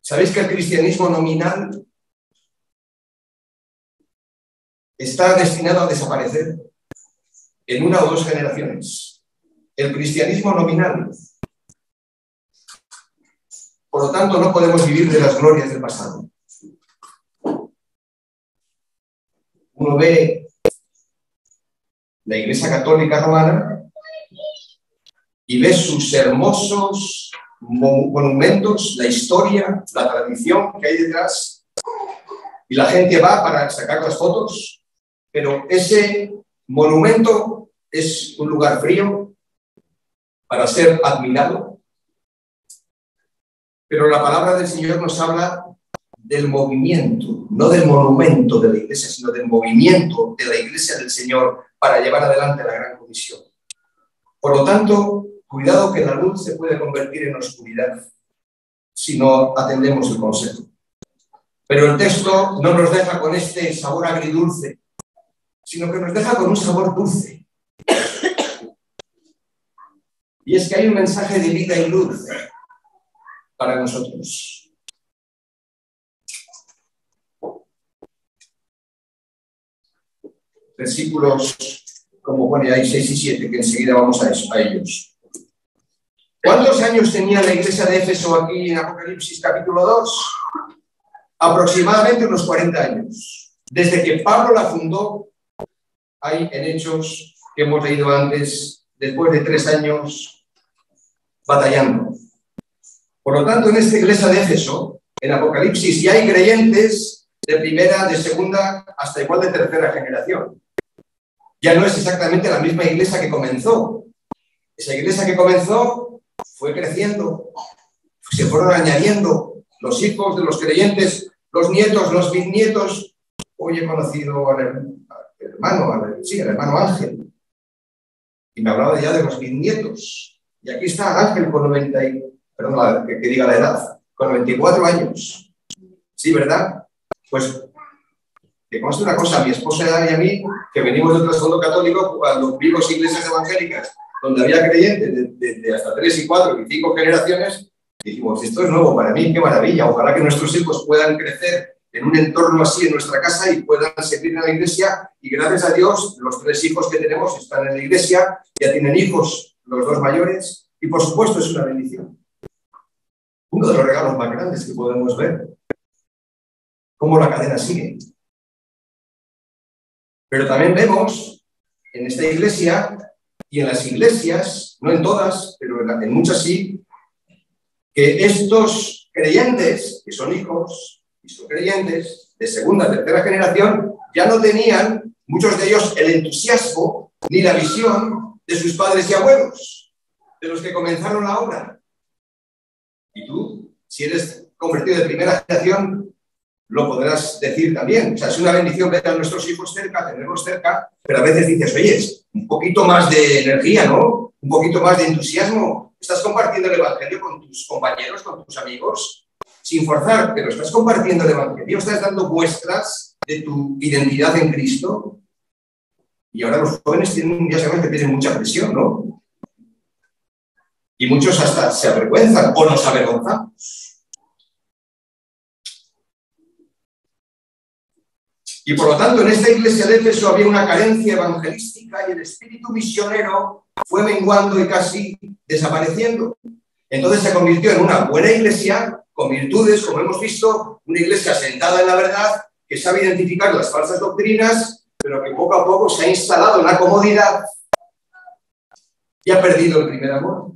¿Sabéis que el cristianismo nominal está destinado a desaparecer en una o dos generaciones? El cristianismo nominal. Por lo tanto, no podemos vivir de las glorias del pasado. Uno ve la Iglesia Católica Romana y ve sus hermosos monumentos, la historia, la tradición que hay detrás, y la gente va para sacar las fotos, pero ese monumento es un lugar frío para ser admirado. Pero la palabra del Señor nos habla del movimiento, no del monumento de la iglesia, sino del movimiento de la iglesia del Señor para llevar adelante la gran comisión. Por lo tanto, cuidado que la luz se puede convertir en oscuridad si no atendemos el consejo. Pero el texto no nos deja con este sabor agridulce, sino que nos deja con un sabor dulce. Y es que hay un mensaje de vida y luz para nosotros. Versículos, como pone ahí, 6 y 7, que enseguida vamos a ellos. ¿Cuántos años tenía la iglesia de Éfeso aquí en Apocalipsis capítulo 2? Aproximadamente unos 40 años. Desde que Pablo la fundó, hay en Hechos que hemos leído antes, después de 3 años batallando. Por lo tanto, en esta iglesia de Éfeso, en Apocalipsis, ya hay creyentes de primera, de segunda, hasta igual de tercera generación. Ya no es exactamente la misma iglesia que comenzó. Esa iglesia que comenzó fue creciendo, se fueron añadiendo los hijos de los creyentes, los nietos, los bisnietos. Hoy he conocido al hermano Ángel, y me hablaba ya de los bisnietos. Y aquí está Ángel con 94 años. Sí, ¿verdad? Pues te consta una cosa, mi esposa y a mí, que venimos del trasfondo católico, cuando vimos iglesias evangélicas donde había creyentes de hasta 3 y 4 y 5 generaciones, dijimos, esto es nuevo para mí, qué maravilla, ojalá que nuestros hijos puedan crecer en un entorno así en nuestra casa y puedan servir en la iglesia, y gracias a Dios, los 3 hijos que tenemos están en la iglesia, ya tienen hijos, los 2 mayores, y por supuesto es una bendición. Uno de los regalos más grandes que podemos ver, cómo la cadena sigue. Pero también vemos en esta iglesia y en las iglesias, no en todas, pero en muchas sí, que estos creyentes, que son hijos y son creyentes de segunda, tercera generación, ya no tenían, muchos de ellos, el entusiasmo ni la visión de sus padres y abuelos, de los que comenzaron la obra. Y tú, si eres convertido de primera generación, lo podrás decir también. O sea, es una bendición ver a nuestros hijos cerca, tenerlos cerca, pero a veces dices, oye, un poquito más de energía, ¿no? Un poquito más de entusiasmo. Estás compartiendo el evangelio con tus compañeros, con tus amigos, sin forzar, pero estás compartiendo el evangelio, estás dando muestras de tu identidad en Cristo. Y ahora los jóvenes tienen, ya sabemos que tienen mucha presión, ¿no? Y muchos hasta se avergüenzan o nos avergonzamos. Y por lo tanto, en esta iglesia de Éfeso había una carencia evangelística y el espíritu misionero fue menguando y casi desapareciendo. Entonces se convirtió en una buena iglesia, con virtudes, como hemos visto, una iglesia asentada en la verdad, que sabe identificar las falsas doctrinas, pero que poco a poco se ha instalado en la comodidad y ha perdido el primer amor,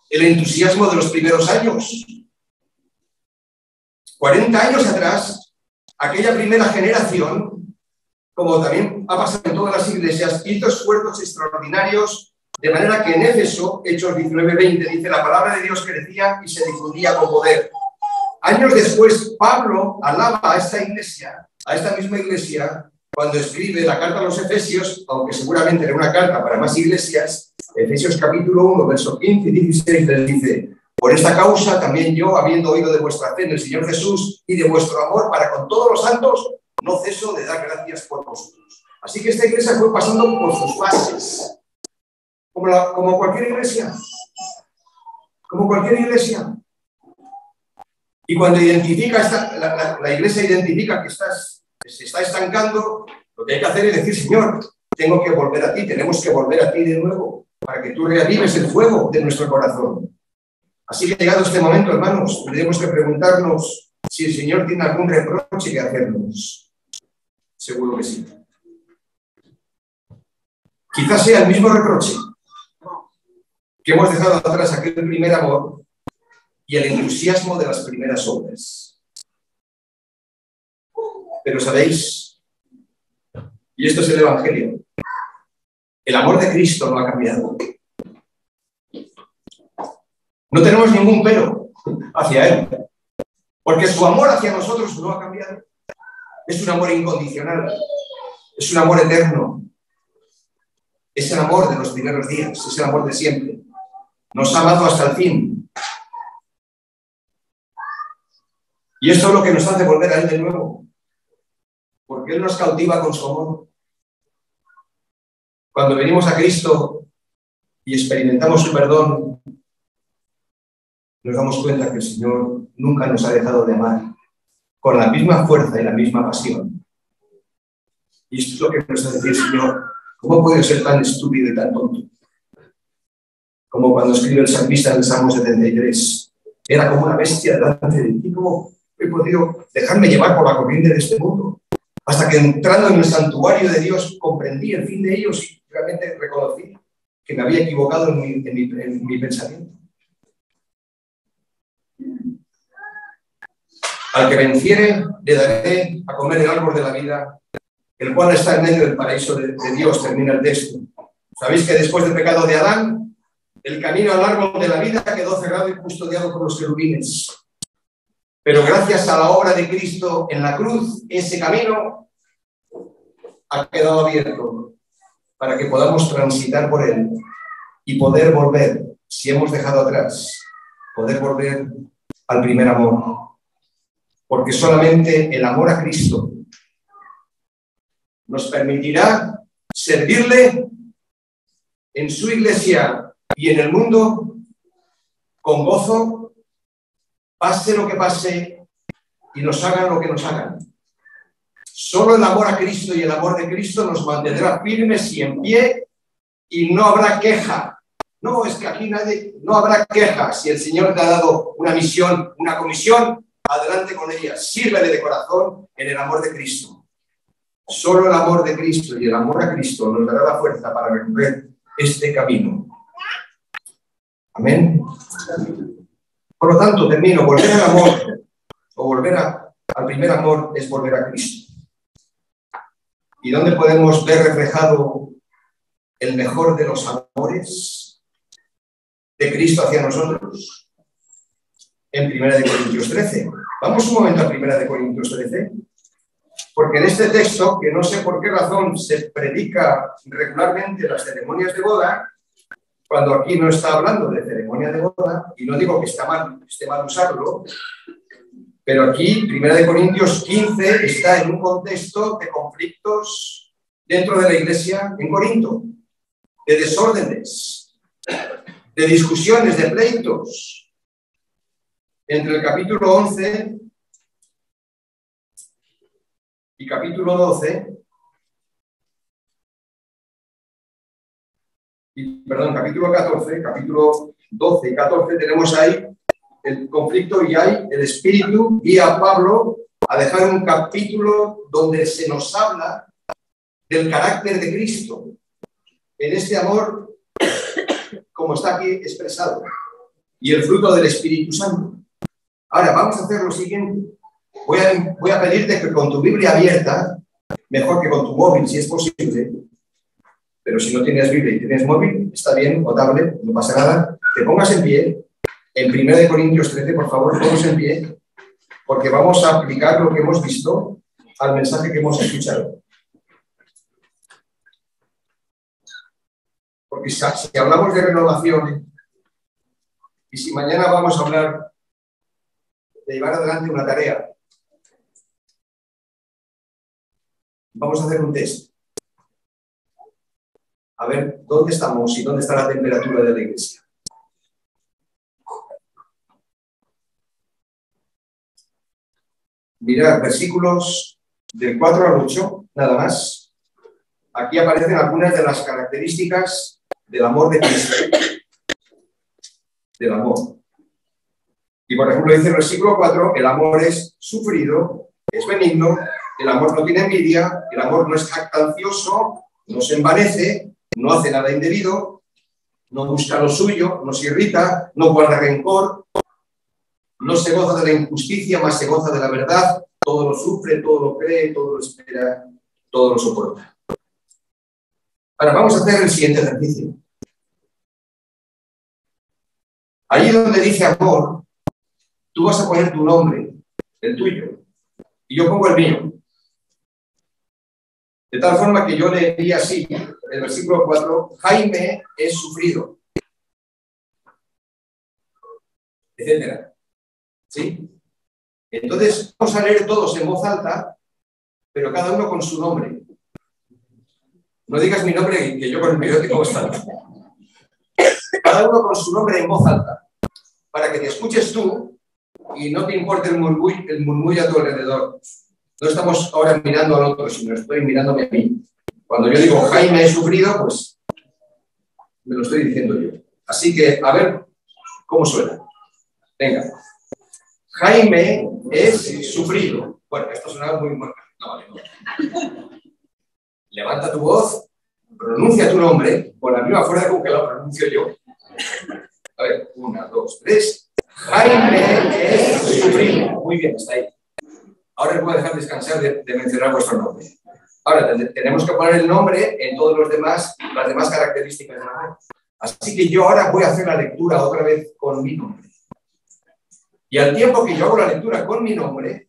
el entusiasmo de los primeros años. 40 años atrás, aquella primera generación, como también ha pasado en todas las iglesias, hizo esfuerzos extraordinarios, de manera que en Éfeso, Hechos 19:20, dice, la palabra de Dios crecía y se difundía con poder. Años después, Pablo alaba a esta iglesia, a esta misma iglesia, cuando escribe la carta a los Efesios, aunque seguramente era una carta para más iglesias, Efesios capítulo 1, versos 15 y 16, les dice, por esta causa también yo, habiendo oído de vuestra fe en el Señor Jesús y de vuestro amor para con todos los santos, no ceso de dar gracias por vosotros. Así que esta iglesia fue pasando por sus fases, como cualquier iglesia. Como cualquier iglesia. Y cuando identifica, la iglesia identifica que se está estancando, lo que hay que hacer es decir, Señor, tengo que volver a ti, tenemos que volver a ti de nuevo, para que tú reavives el fuego de nuestro corazón. Así que llegado este momento, hermanos, tenemos que preguntarnos si el Señor tiene algún reproche que hacernos. Seguro que sí. Quizás sea el mismo reproche que hemos dejado atrás aquel primer amor y el entusiasmo de las primeras obras. Pero sabéis, y esto es el Evangelio, el amor de Cristo no ha cambiado. No tenemos ningún pero hacia Él. Porque su amor hacia nosotros no ha cambiado. Es un amor incondicional. Es un amor eterno. Es el amor de los primeros días. Es el amor de siempre. Nos ha amado hasta el fin. Y esto es lo que nos hace volver a Él de nuevo. Porque Él nos cautiva con su amor. Cuando venimos a Cristo y experimentamos su perdón, nos damos cuenta que el Señor nunca nos ha dejado de amar con la misma fuerza y la misma pasión. Y esto es lo que nos hace decir, Señor, ¿cómo puedo ser tan estúpido y tan tonto? Como cuando escribe el salmista en el Salmo 73. Era como una bestia delante de ti. ¿Cómo he podido dejarme llevar por la corriente de este mundo? Hasta que entrando en el santuario de Dios comprendí el fin de ellos y realmente reconocí que me había equivocado en mi pensamiento. Al que venciere, le daré a comer el árbol de la vida, el cual está en medio del paraíso de Dios, termina el texto. Sabéis que después del pecado de Adán, el camino al árbol de la vida quedó cerrado y custodiado por los querubines. Pero gracias a la obra de Cristo en la cruz, ese camino ha quedado abierto para que podamos transitar por él y poder volver, si hemos dejado atrás, poder volver al primer amor. Porque solamente el amor a Cristo nos permitirá servirle en su iglesia y en el mundo con gozo, pase lo que pase y nos hagan lo que nos hagan. Solo el amor a Cristo y el amor de Cristo nos mantendrá firmes y en pie y no habrá queja. No, es que aquí no habrá queja. Si el Señor te ha dado una misión, una comisión, adelante con ella. Sírvele de corazón en el amor de Cristo. Solo el amor de Cristo y el amor a Cristo nos dará la fuerza para recorrer este camino. Amén. Por lo tanto, termino. Volver al amor o volver al primer amor es volver a Cristo. ¿Y dónde podemos ver reflejado el mejor de los amores de Cristo hacia nosotros? En 1 Corintios 13. Vamos un momento a 1 Corintios 13. Porque en este texto, que no sé por qué razón se predica regularmente las ceremonias de boda, cuando aquí no está hablando de ceremonia de boda, y no digo que esté mal usarlo, pero aquí, 1 Corintios 15 está en un contexto de conflictos dentro de la iglesia en Corinto, de desórdenes, de discusiones, de pleitos. Entre el capítulo 11 y capítulo 12, capítulo 14, capítulo 12 y 14, tenemos ahí el conflicto y hay el Espíritu guía a Pablo a dejar un capítulo donde se nos habla del carácter de Cristo en este amor, como está aquí expresado, y el fruto del Espíritu Santo. Ahora, vamos a hacer lo siguiente. Voy a pedirte que con tu Biblia abierta, mejor que con tu móvil, si es posible, pero si no tienes Biblia y tienes móvil, está bien, o tablet, no pasa nada, te pongas en pie, en 1 Corintios 13, por favor, todos en pie, porque vamos a aplicar lo que hemos visto al mensaje que hemos escuchado. Porque si hablamos de renovación, y si mañana vamos a hablar de llevar adelante una tarea, vamos a hacer un test. A ver dónde estamos y dónde está la temperatura de la iglesia. Mirad, versículos del 4 al 8, nada más. Aquí aparecen algunas de las características del amor de Cristo. Del amor. Y por ejemplo dice el versículo 4, el amor es sufrido, es benigno, el amor no tiene envidia, el amor no es jactancioso, no se envanece, no hace nada indebido, no busca lo suyo, no se irrita, no guarda rencor, no se goza de la injusticia, más se goza de la verdad, todo lo sufre, todo lo cree, todo lo espera, todo lo soporta. Ahora vamos a hacer el siguiente ejercicio. Allí donde dice amor, tú vas a poner tu nombre, el tuyo, y yo pongo el mío. De tal forma que yo leería así, el versículo 4, Jaime es sufrido, etcétera. ¿Sí? Entonces, vamos a leer todos en voz alta, pero cada uno con su nombre. No digas mi nombre, que yo con el mío tengo bastante. Cada uno con su nombre en voz alta, para que te escuches tú y no te importe el murmullo a tu alrededor. No estamos ahora mirando al otro, sino estoy mirándome a mí. Cuando yo digo Jaime he sufrido, pues me lo estoy diciendo yo. Así que, a ver cómo suena. Venga. Jaime es sufrido. Bueno, esto suena muy mal. No, vale, no. Levanta tu voz, pronuncia tu nombre con la misma fuerza con que lo pronuncio yo. A ver, 1, 2, 3. Jaime es sufrido. Muy bien, está ahí. Ahora os voy a dejar descansar de mencionar vuestro nombre. Ahora, tenemos que poner el nombre en todas las demás características de la voz. Así que yo ahora voy a hacer la lectura otra vez con mi nombre. Y al tiempo que yo hago la lectura con mi nombre,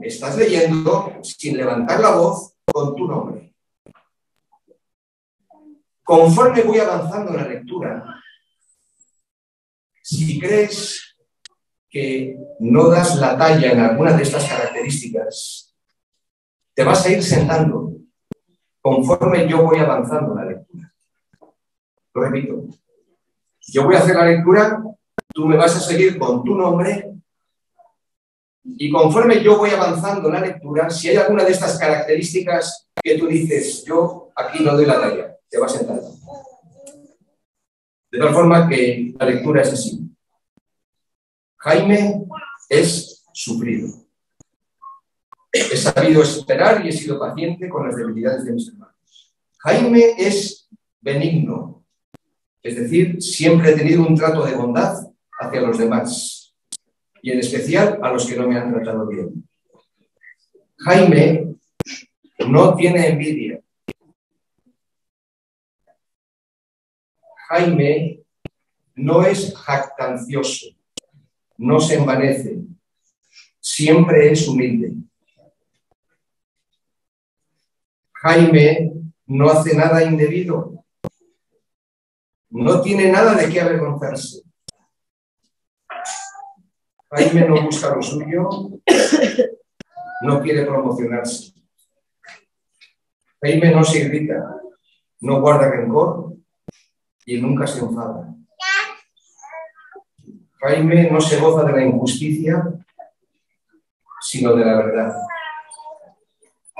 estás leyendo sin levantar la voz con tu nombre. Conforme voy avanzando en la lectura, si crees que no das la talla en alguna de estas características, te vas a ir sentando conforme yo voy avanzando en la lectura. Lo repito. Yo voy a hacer la lectura, tú me vas a seguir con tu nombre y conforme yo voy avanzando en la lectura, si hay alguna de estas características que tú dices, yo aquí no doy la talla, te vas sentando. De tal forma que la lectura es así. Jaime es sufrido. He sabido esperar y he sido paciente con las debilidades de mis hermanos. Jaime es benigno, es decir, siempre he tenido un trato de bondad hacia los demás y en especial a los que no me han tratado bien. Jaime no tiene envidia. Jaime no es jactancioso, no se envanece, siempre es humilde. Jaime no hace nada indebido, no tiene nada de qué avergonzarse. Jaime no busca lo suyo, no quiere promocionarse. Jaime no se irrita, no guarda rencor y nunca se enfada. Jaime no se goza de la injusticia, sino de la verdad.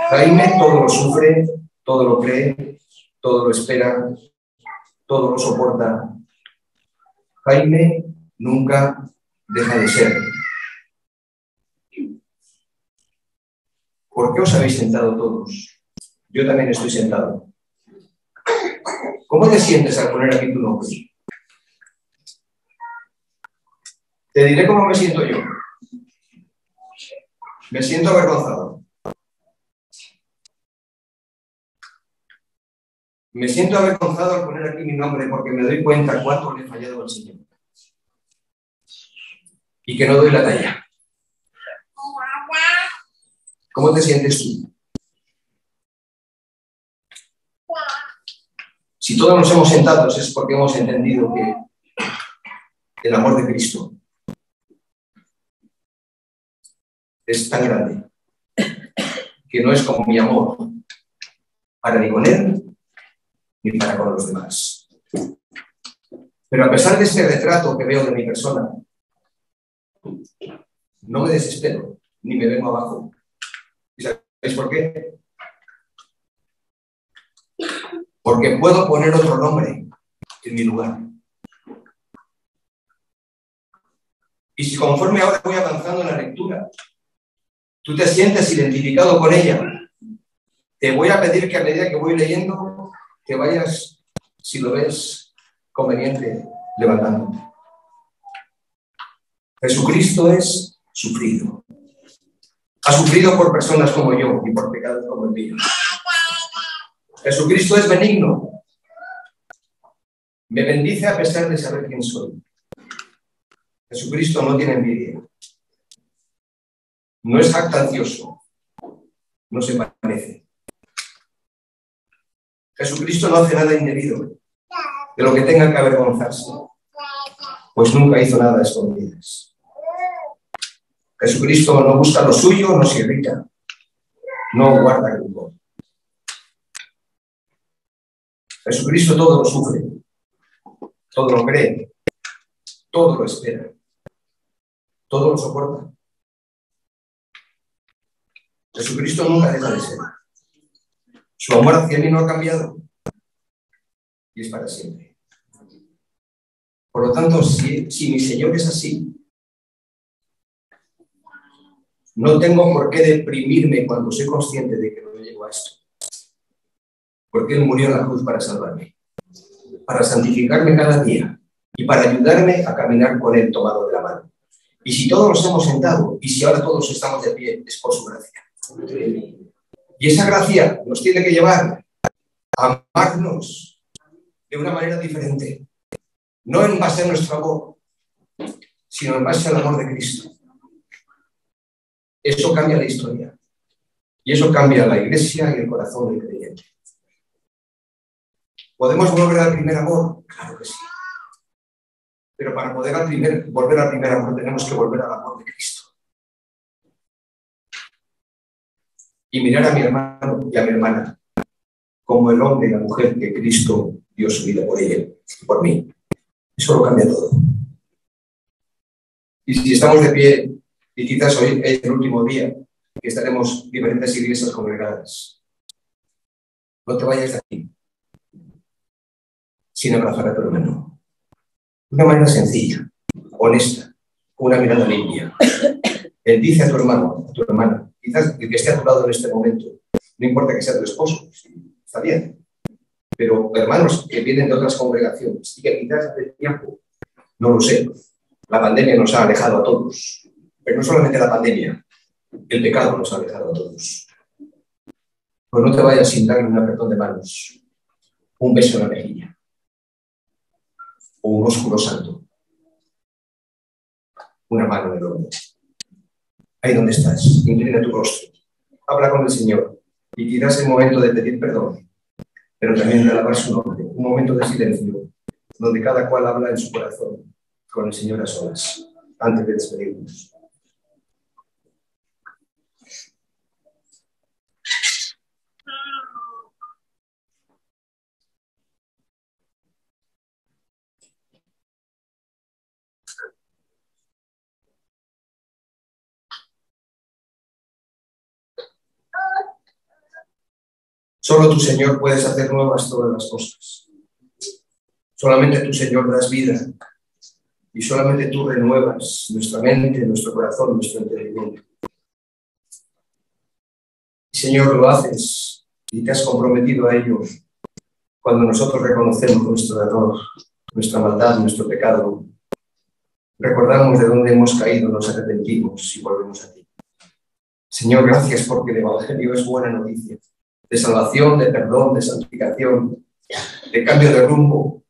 Jaime todo lo sufre, todo lo cree, todo lo espera, todo lo soporta. Jaime nunca deja de ser. ¿Por qué os habéis sentado todos? Yo también estoy sentado. ¿Cómo te sientes al poner aquí tu nombre? Te diré cómo me siento yo. Me siento avergonzado. Me siento avergonzado al poner aquí mi nombre porque me doy cuenta cuánto le he fallado al Señor. Y que no doy la talla. ¿Cómo te sientes tú? Si todos nos hemos sentado es porque hemos entendido que el amor de Cristo es tan grande que no es como mi amor para ni con Él ni para con los demás. Pero a pesar de este retrato que veo de mi persona, no me desespero ni me vengo abajo. ¿Y sabéis por qué? Porque puedo poner otro nombre en mi lugar. Y si conforme ahora voy avanzando en la lectura, tú te sientes identificado con ella, te voy a pedir que a medida que voy leyendo, te vayas, si lo ves conveniente, levantando. Jesucristo es sufrido. Ha sufrido por personas como yo y por pecados como el mío. Jesucristo es benigno. Me bendice a pesar de saber quién soy. Jesucristo no tiene envidia. No es jactancioso. No se envanece. Jesucristo no hace nada indebido de lo que tenga que avergonzarse, pues nunca hizo nada a escondidas. Jesucristo no busca lo suyo, no se irrita, no guarda rencor. Jesucristo todo lo sufre, todo lo cree, todo lo espera, todo lo soporta. Jesucristo nunca deja de ser. Su amor hacia mí no ha cambiado y es para siempre. Por lo tanto, si mi Señor es así, no tengo por qué deprimirme cuando soy consciente de que no llego a esto. Porque Él murió en la cruz para salvarme, para santificarme cada día y para ayudarme a caminar con Él tomado de la mano. Y si todos nos hemos sentado y si ahora todos estamos de pie, es por su gracia. Y esa gracia nos tiene que llevar a amarnos de una manera diferente. No en base a nuestro amor, sino en base al amor de Cristo. Eso cambia la historia. Y eso cambia la iglesia y el corazón del creyente. ¿Podemos volver al primer amor? Claro que sí. Pero para poder volver al primer amor tenemos que volver al amor de Cristo. Y mirar a mi hermano y a mi hermana como el hombre y la mujer que Cristo dio su vida por ella y por mí. Eso lo cambia todo. Y si estamos de pie, y quizás hoy es el último día que estaremos diferentes iglesias congregadas, no te vayas de aquí sin abrazar a tu hermano. De una manera sencilla, honesta, con una mirada limpia. Él dice a tu hermano, a tu hermana, quizás el que esté a tu lado en este momento, no importa que sea tu esposo, está bien, pero hermanos que vienen de otras congregaciones y que quizás hace tiempo, no lo sé, la pandemia nos ha alejado a todos, pero no solamente la pandemia, el pecado nos ha alejado a todos. Pues no te vayas sin darle un apretón de manos, un beso en la mejilla, o un ósculo santo, una mano en el hombro. Ahí donde estás, inclina tu rostro, habla con el Señor y quizás es el momento de pedir perdón, pero también de alabar su nombre, un momento de silencio, donde cada cual habla en su corazón con el Señor a solas, antes de despedirnos. Solo tú, Señor, puedes hacer nuevas todas las cosas. Solamente tú, Señor, das vida. Y solamente tú renuevas nuestra mente, nuestro corazón, nuestro entendimiento. Y, Señor, lo haces y te has comprometido a ello cuando nosotros reconocemos nuestro error, nuestra maldad, nuestro pecado. Recordamos de dónde hemos caído, nos arrepentimos y volvemos a ti. Señor, gracias porque el Evangelio es buena noticia. De salvación, de perdón, de santificación, de cambio de rumbo,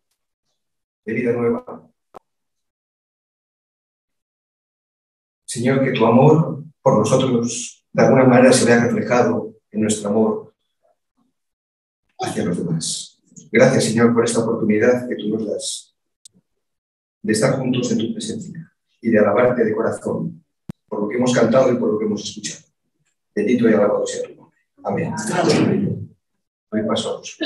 de vida nueva. Señor, que tu amor por nosotros de alguna manera se vea reflejado en nuestro amor hacia los demás. Gracias, Señor, por esta oportunidad que tú nos das de estar juntos en tu presencia y de alabarte de corazón por lo que hemos cantado y por lo que hemos escuchado. Bendito y alabado sea tu nombre. Amén. Doy paso a vosotros.